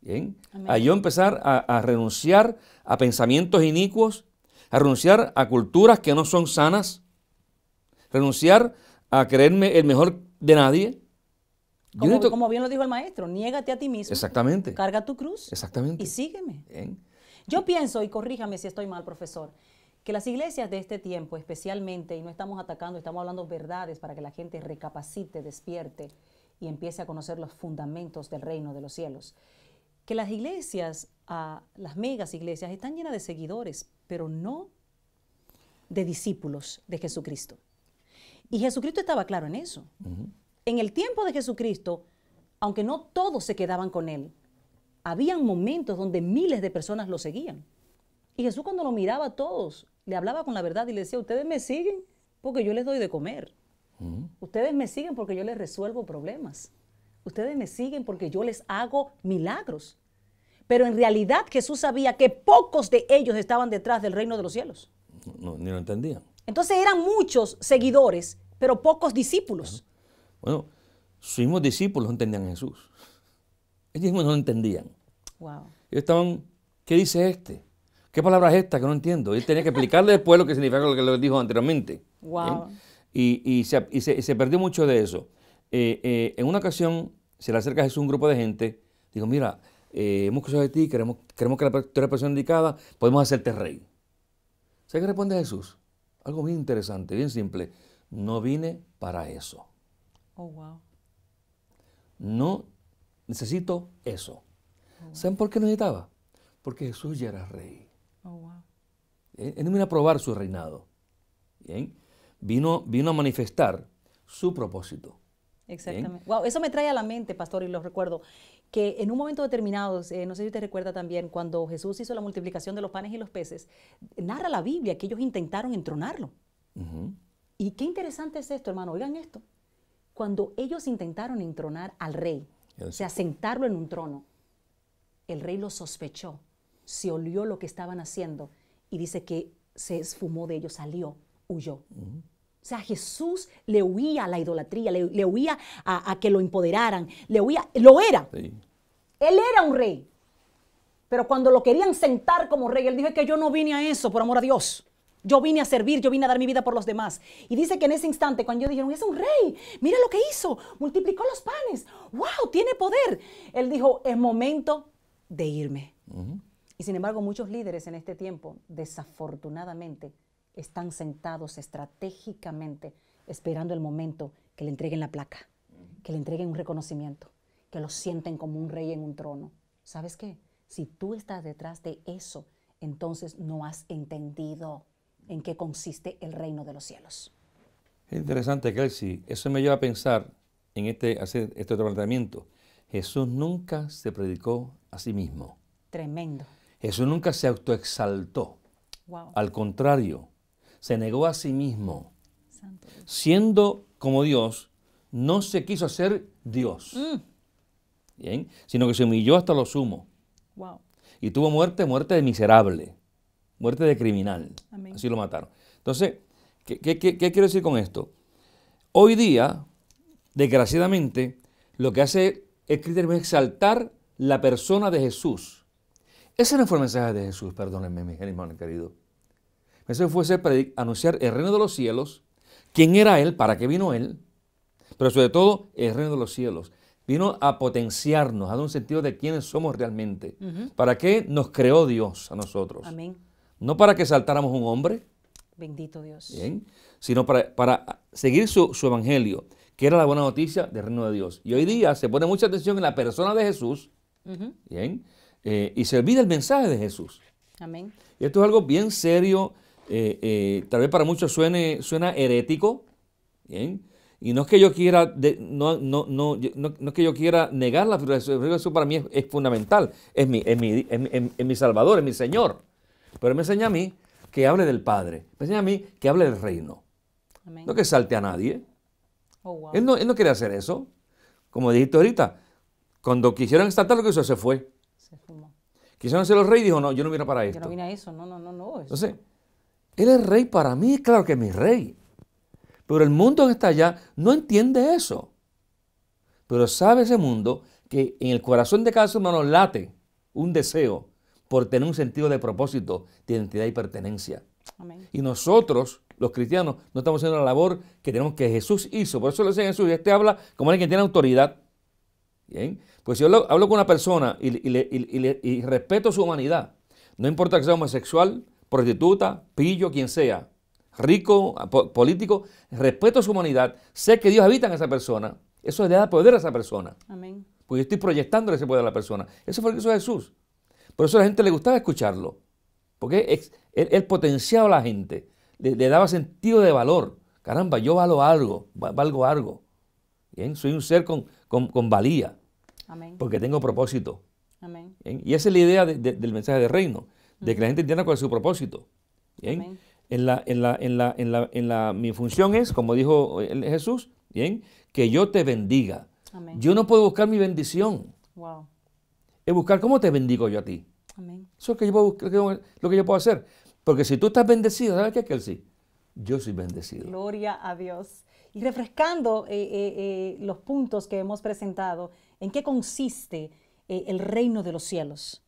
¿Bien? Amén. A yo empezar a renunciar a pensamientos inicuos, a renunciar a culturas que no son sanas, renunciar a creerme el mejor de nadie. Como bien lo dijo el maestro, niégate a ti mismo. Exactamente. Carga tu cruz. Exactamente. Y sígueme. Bien. Yo pienso, y corríjame si estoy mal, profesor, que las iglesias de este tiempo, especialmente, y no estamos atacando, estamos hablando verdades para que la gente recapacite, despierte y empiece a conocer los fundamentos del reino de los cielos. Que las iglesias, las megas iglesias, están llenas de seguidores, pero no de discípulos de Jesucristo. Y Jesucristo estaba claro en eso. En el tiempo de Jesucristo, aunque no todos se quedaban con él, habían momentos donde miles de personas lo seguían. Y Jesús, cuando lo miraba a todos, le hablaba con la verdad y le decía: ustedes me siguen porque yo les doy de comer. Ustedes me siguen porque yo les resuelvo problemas. Ustedes me siguen porque yo les hago milagros. Pero en realidad Jesús sabía que pocos de ellos estaban detrás del reino de los cielos. No, ni lo entendían. Entonces eran muchos seguidores, pero pocos discípulos. Bueno, sus mismos discípulos no entendían a Jesús. Ellos mismos no lo entendían. Wow. Ellos estaban, ¿qué dice este? ¿Qué palabra es esta que no entiendo? Él tenía que explicarle después lo que significa lo que le dijo anteriormente. Wow. Y se perdió mucho de eso. En una ocasión se le acerca a Jesús un grupo de gente. Digo: mira, hemos escuchado de ti, queremos que tú eres la persona indicada, podemos hacerte rey. ¿Sabes qué responde Jesús? Algo bien interesante, bien simple. No vine para eso. Oh, wow. No necesito eso. ¿Saben por qué necesitaba? Porque Jesús ya era rey. Oh, wow. Él no vino a probar su reinado. ¿Bien? Vino a manifestar su propósito. Exactamente. Wow, eso me trae a la mente, pastor, y lo recuerdo, que en un momento determinado, no sé si usted recuerda también, cuando Jesús hizo la multiplicación de los panes y los peces, narra la Biblia que ellos intentaron entronarlo. Y qué interesante es esto, hermano. Oigan esto. Cuando ellos intentaron entronar al rey, o sea, sentarlo en un trono, el rey lo sospechó, se olió lo que estaban haciendo y dice que se esfumó de ellos, salió, huyó. O sea, Jesús le huía a la idolatría, le huía a que lo empoderaran, le huía, lo era. Sí. Él era un rey. Pero cuando lo querían sentar como rey, él dijo que yo no vine a eso, por amor a Dios. Yo vine a servir, yo vine a dar mi vida por los demás. Y dice que en ese instante, cuando ellos dijeron: es un rey, mira lo que hizo, multiplicó los panes, wow, tiene poder. Él dijo: es momento de irme. Y sin embargo, muchos líderes en este tiempo, desafortunadamente, están sentados estratégicamente esperando el momento que le entreguen la placa, que le entreguen un reconocimiento, que lo sienten como un rey en un trono. ¿Sabes qué? Si tú estás detrás de eso, entonces no has entendido en qué consiste el reino de los cielos. Es interesante, Kelsey. Eso me lleva a pensar en hacer este otro planteamiento. Jesús nunca se predicó a sí mismo. Tremendo. Jesús nunca se autoexaltó. Wow. Al contrario, se negó a sí mismo. Santo Dios. Siendo como Dios, no se quiso hacer Dios. ¿Bien? Sino que se humilló hasta lo sumo. Wow. Y tuvo muerte de miserable, muerte de criminal. Amén. Así lo mataron. Entonces, ¿qué quiero decir con esto? Hoy día, desgraciadamente, lo que hace el cristianismo es exaltar la persona de Jesús. Ese no fue el mensaje de Jesús, perdónenme, mis hermanos queridos. El mensaje fue anunciar el reino de los cielos, quién era Él, para qué vino Él, pero sobre todo el reino de los cielos. Vino a potenciarnos, a dar un sentido de quiénes somos realmente. ¿Para qué nos creó Dios a nosotros? Amén. No para que saltáramos un hombre, Bendito Dios. ¿bien? Sino para seguir su evangelio, que era la buena noticia del reino de Dios. Y hoy día se pone mucha atención en la persona de Jesús, ¿bien? Y se olvida el mensaje de Jesús. Amén. Y esto es algo bien serio, tal vez para muchos suena herético, ¿bien? Y no es que yo quiera, no es que yo quiera negar la figura de Jesús. Jesús para mí es fundamental, es mi Salvador, es mi Señor. Pero Él me enseña a mí que hable del Padre, me enseña a mí que hable del reino. Amén. No que salte a nadie. Oh, wow. Él no quiere hacer eso. Como dijiste ahorita, cuando quisieron exaltar lo que hizo, se fue. Se fumó. Quisieron hacerlo rey y dijo: no, yo no vine para esto. Yo no vine a eso, no. Entonces, Él es rey para mí, claro que es mi rey. Pero el mundo que está allá no entiende eso. Pero sabe ese mundo que en el corazón de cada ser humano late un deseo por tener un sentido de propósito, de identidad y pertenencia. Amén. Y nosotros, los cristianos, no estamos haciendo la labor que Jesús hizo. Por eso le dicen a Jesús, y este habla como alguien que tiene autoridad. Bien. Pues si yo hablo con una persona y respeto su humanidad, no importa que sea homosexual, prostituta, pillo, quien sea, rico, político, respeto su humanidad, sé que Dios habita en esa persona, eso le da poder a esa persona. Amén. Porque yo estoy proyectando ese poder a la persona. Eso fue lo que hizo Jesús. Por eso a la gente le gustaba escucharlo. Porque él potenciaba a la gente, le daba sentido de valor. Caramba, yo valgo algo. Bien, soy un ser con valía. Amén. Porque tengo propósito. Amén. Bien, y esa es la idea del mensaje del reino, de que la gente entienda cuál es su propósito. Bien, Amén. mi función es, como dijo Jesús, bien, que yo te bendiga. Amén. Yo no puedo buscar mi bendición. Wow. Es buscar cómo te bendigo yo a ti. Amén. Eso es lo que yo puedo hacer. Porque si tú estás bendecido, ¿sabes qué, Kelsey? Yo soy bendecido. Gloria a Dios. Y refrescando los puntos que hemos presentado, ¿en qué consiste el reino de los cielos?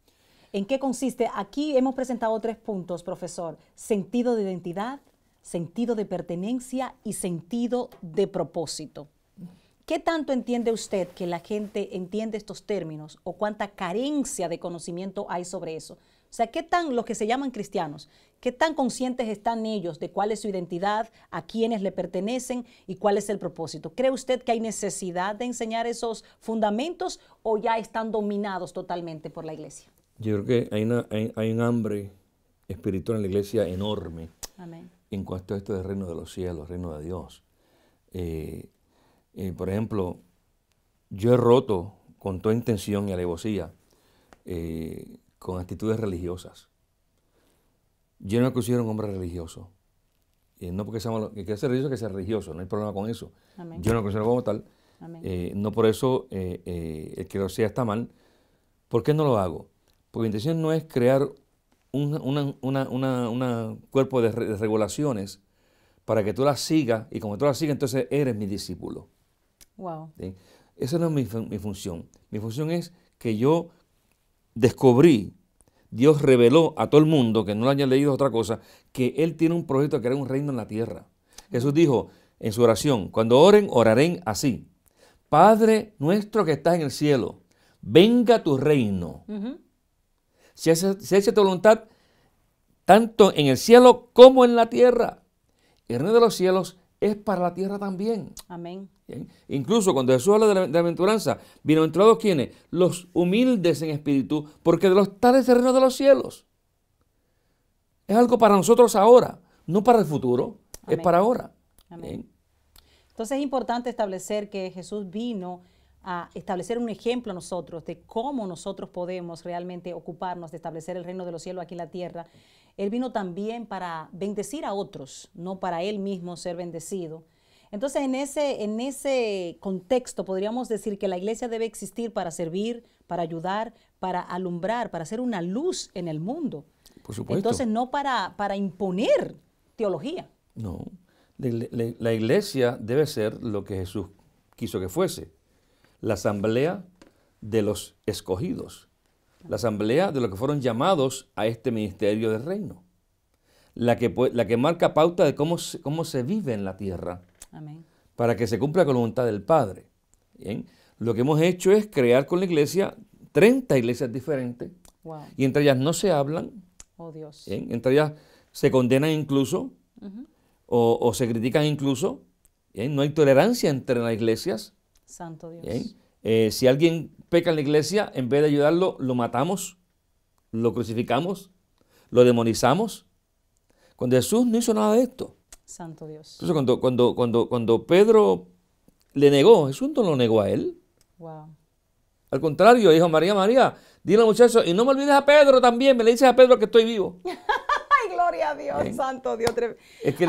¿En qué consiste? Aquí hemos presentado 3 puntos, profesor. Sentido de identidad, sentido de pertenencia y sentido de propósito. ¿Qué tanto entiende usted que la gente entiende estos términos o cuánta carencia de conocimiento hay sobre eso? O sea, ¿qué tan los que se llaman cristianos, qué tan conscientes están ellos de cuál es su identidad, a quiénes le pertenecen y cuál es el propósito? ¿Cree usted que hay necesidad de enseñar esos fundamentos o ya están dominados totalmente por la iglesia? Yo creo que hay un hambre espiritual en la iglesia enorme. Amén. En cuanto a esto del reino de los cielos, reino de Dios. Por ejemplo, yo he roto con toda intención y alevosía con actitudes religiosas. Yo no me considero un hombre religioso. No porque que quiera ser religioso, que sea religioso, no hay problema con eso. Amén. Yo no me considero como tal. No por eso el que lo sea está mal. ¿Por qué no lo hago? Porque mi intención no es crear un cuerpo de regulaciones para que tú las sigas, y como tú las sigas, entonces eres mi discípulo. Wow. ¿Sí? Esa no es mi función. Mi función es que yo descubrí, Dios reveló a todo el mundo, que no lo haya leído otra cosa, que Él tiene un proyecto de crear un reino en la tierra. Jesús dijo en su oración, cuando oren, orarán así. Padre nuestro que estás en el cielo, venga tu reino. Se hace tu voluntad tanto en el cielo como en la tierra. El reino de los cielos es para la tierra también. Amén. ¿Bien? Incluso cuando Jesús habla de la aventuranza, bienaventurados ¿quiénes? Los humildes en espíritu, porque de los tales es el reino de los cielos. Es algo para nosotros ahora, no para el futuro, Amén. es para ahora. Amén. ¿Bien? Entonces es importante establecer que Jesús vino a establecer un ejemplo a nosotros de cómo nosotros podemos realmente ocuparnos de establecer el reino de los cielos aquí en la tierra. Él vino también para bendecir a otros, no para Él mismo ser bendecido. Entonces, en ese contexto podríamos decir que la iglesia debe existir para servir, para ayudar, para alumbrar, para ser una luz en el mundo. Por supuesto. Entonces, no para imponer teología. No, la iglesia debe ser lo que Jesús quiso que fuese. La asamblea de los escogidos. La asamblea de los que fueron llamados a este ministerio del reino. La que marca pauta de cómo se vive en la tierra. Amén. Para que se cumpla con la voluntad del Padre. ¿Bien? Lo que hemos hecho es crear con la iglesia 30 iglesias diferentes. Wow. Y entre ellas no se hablan. Oh Dios. ¿Bien? Entre ellas se condenan incluso. O se critican incluso. ¿Bien? No hay tolerancia entre las iglesias. Santo Dios. ¿Bien? Si alguien peca en la iglesia, en vez de ayudarlo, lo matamos, lo crucificamos, lo demonizamos. Cuando Jesús no hizo nada de esto. Santo Dios. Entonces, cuando Pedro le negó, Jesús no lo negó a él. Wow. Al contrario, dijo María, dile al muchacho, y no me olvides a Pedro también, me le dices a Pedro que estoy vivo. Ay, gloria a Dios, ¿Bien? Santo Dios. Es que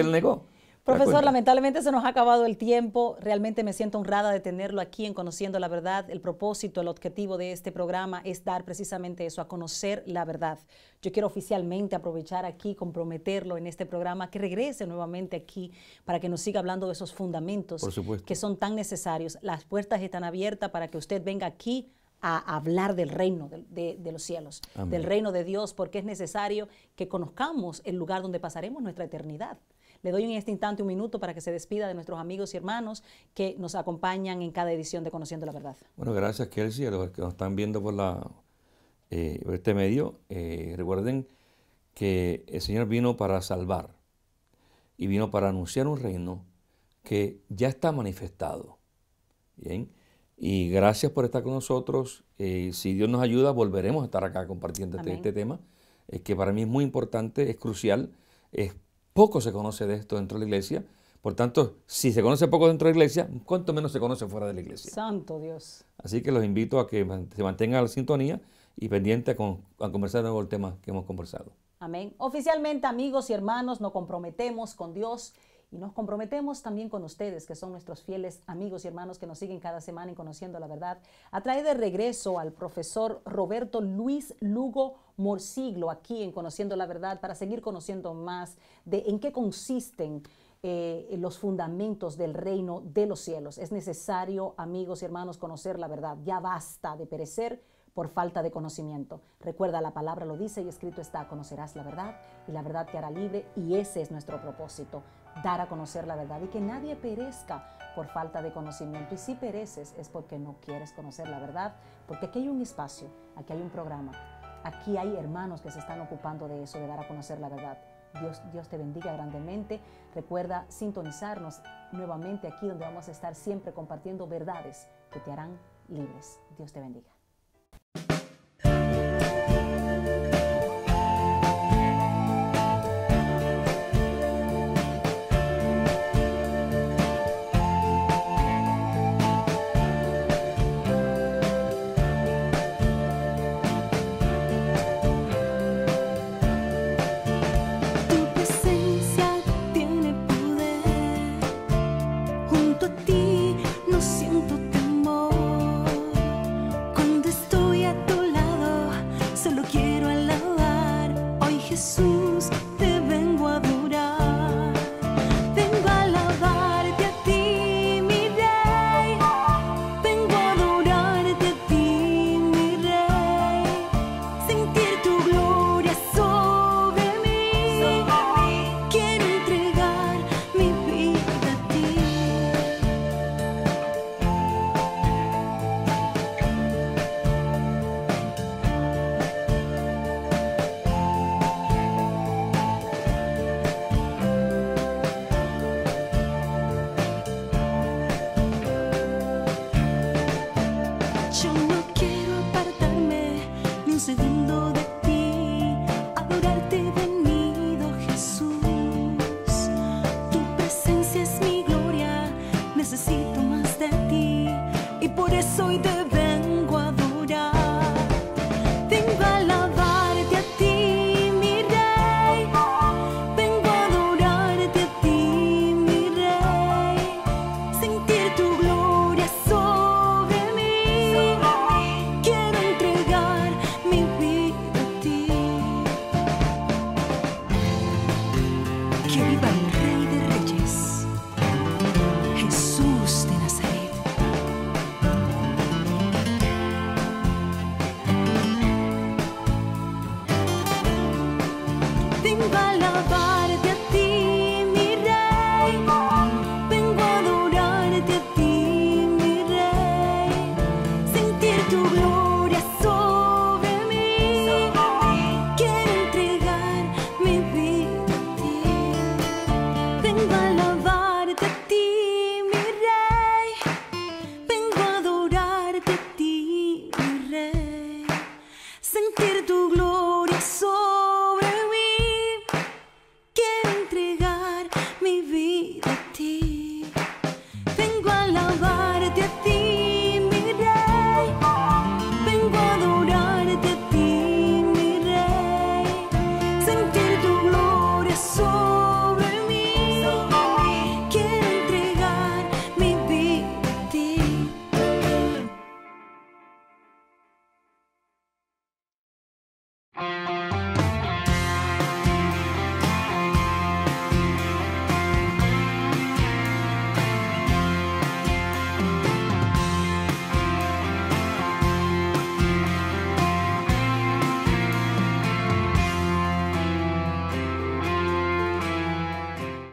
él negó. Profesor, lamentablemente se nos ha acabado el tiempo. Realmente me siento honrada de tenerlo aquí en Conociendo la Verdad. El propósito, el objetivo de este programa es dar precisamente eso, a conocer la verdad. Yo quiero oficialmente aprovechar aquí, comprometerlo en este programa, que regrese nuevamente aquí para que nos siga hablando de esos fundamentos Por supuesto. que son tan necesarios. Las puertas están abiertas para que usted venga aquí a hablar del reino de los cielos, Amén. del reino de Dios, porque es necesario que conozcamos el lugar donde pasaremos nuestra eternidad. Le doy en este instante un minuto para que se despida de nuestros amigos y hermanos que nos acompañan en cada edición de Conociendo la Verdad. Bueno, gracias, Kelsey, a los que nos están viendo por este medio. Recuerden que el Señor vino para salvar y vino para anunciar un reino que ya está manifestado. Bien, y gracias por estar con nosotros. Si Dios nos ayuda, volveremos a estar acá compartiendo este tema, que para mí es muy importante, es crucial. Poco se conoce de esto dentro de la iglesia. Por tanto, si se conoce poco dentro de la iglesia, ¿cuánto menos se conoce fuera de la iglesia? Santo Dios. Así que los invito a que se mantengan a la sintonía y pendiente a conversar de nuevo el tema que hemos conversado. Amén. Oficialmente, amigos y hermanos, nos comprometemos con Dios y nos comprometemos también con ustedes, que son nuestros fieles amigos y hermanos que nos siguen cada semana en Conociendo la Verdad, a traer de regreso al profesor Roberto Luis Lugo Morsiglo aquí en Conociendo la Verdad para seguir conociendo más de en qué consisten los fundamentos del reino de los cielos. Es necesario, amigos y hermanos, conocer la verdad. Ya basta de perecer por falta de conocimiento. Recuerda, la palabra lo dice y escrito está: conocerás la verdad y la verdad te hará libre, y ese es nuestro propósito, dar a conocer la verdad y que nadie perezca por falta de conocimiento. Y si pereces es porque no quieres conocer la verdad, porque aquí hay un espacio, aquí hay un programa, aquí hay hermanos que se están ocupando de eso, de dar a conocer la verdad. Dios te bendiga grandemente. Recuerda sintonizarnos nuevamente aquí, donde vamos a estar siempre compartiendo verdades que te harán libres. Dios te bendiga. Jesús, te vengo a adorar, vengo a alabarte a ti, mi Rey, vengo a adorarte a ti, mi Rey, sentir tu gloria sobre mí, quiero entregar mi vida a ti. Yo no quiero apartarme ni un segundo de ti, adorarte he venido, Jesús. Tu presencia es mi gloria, necesito más de ti y por eso hoy te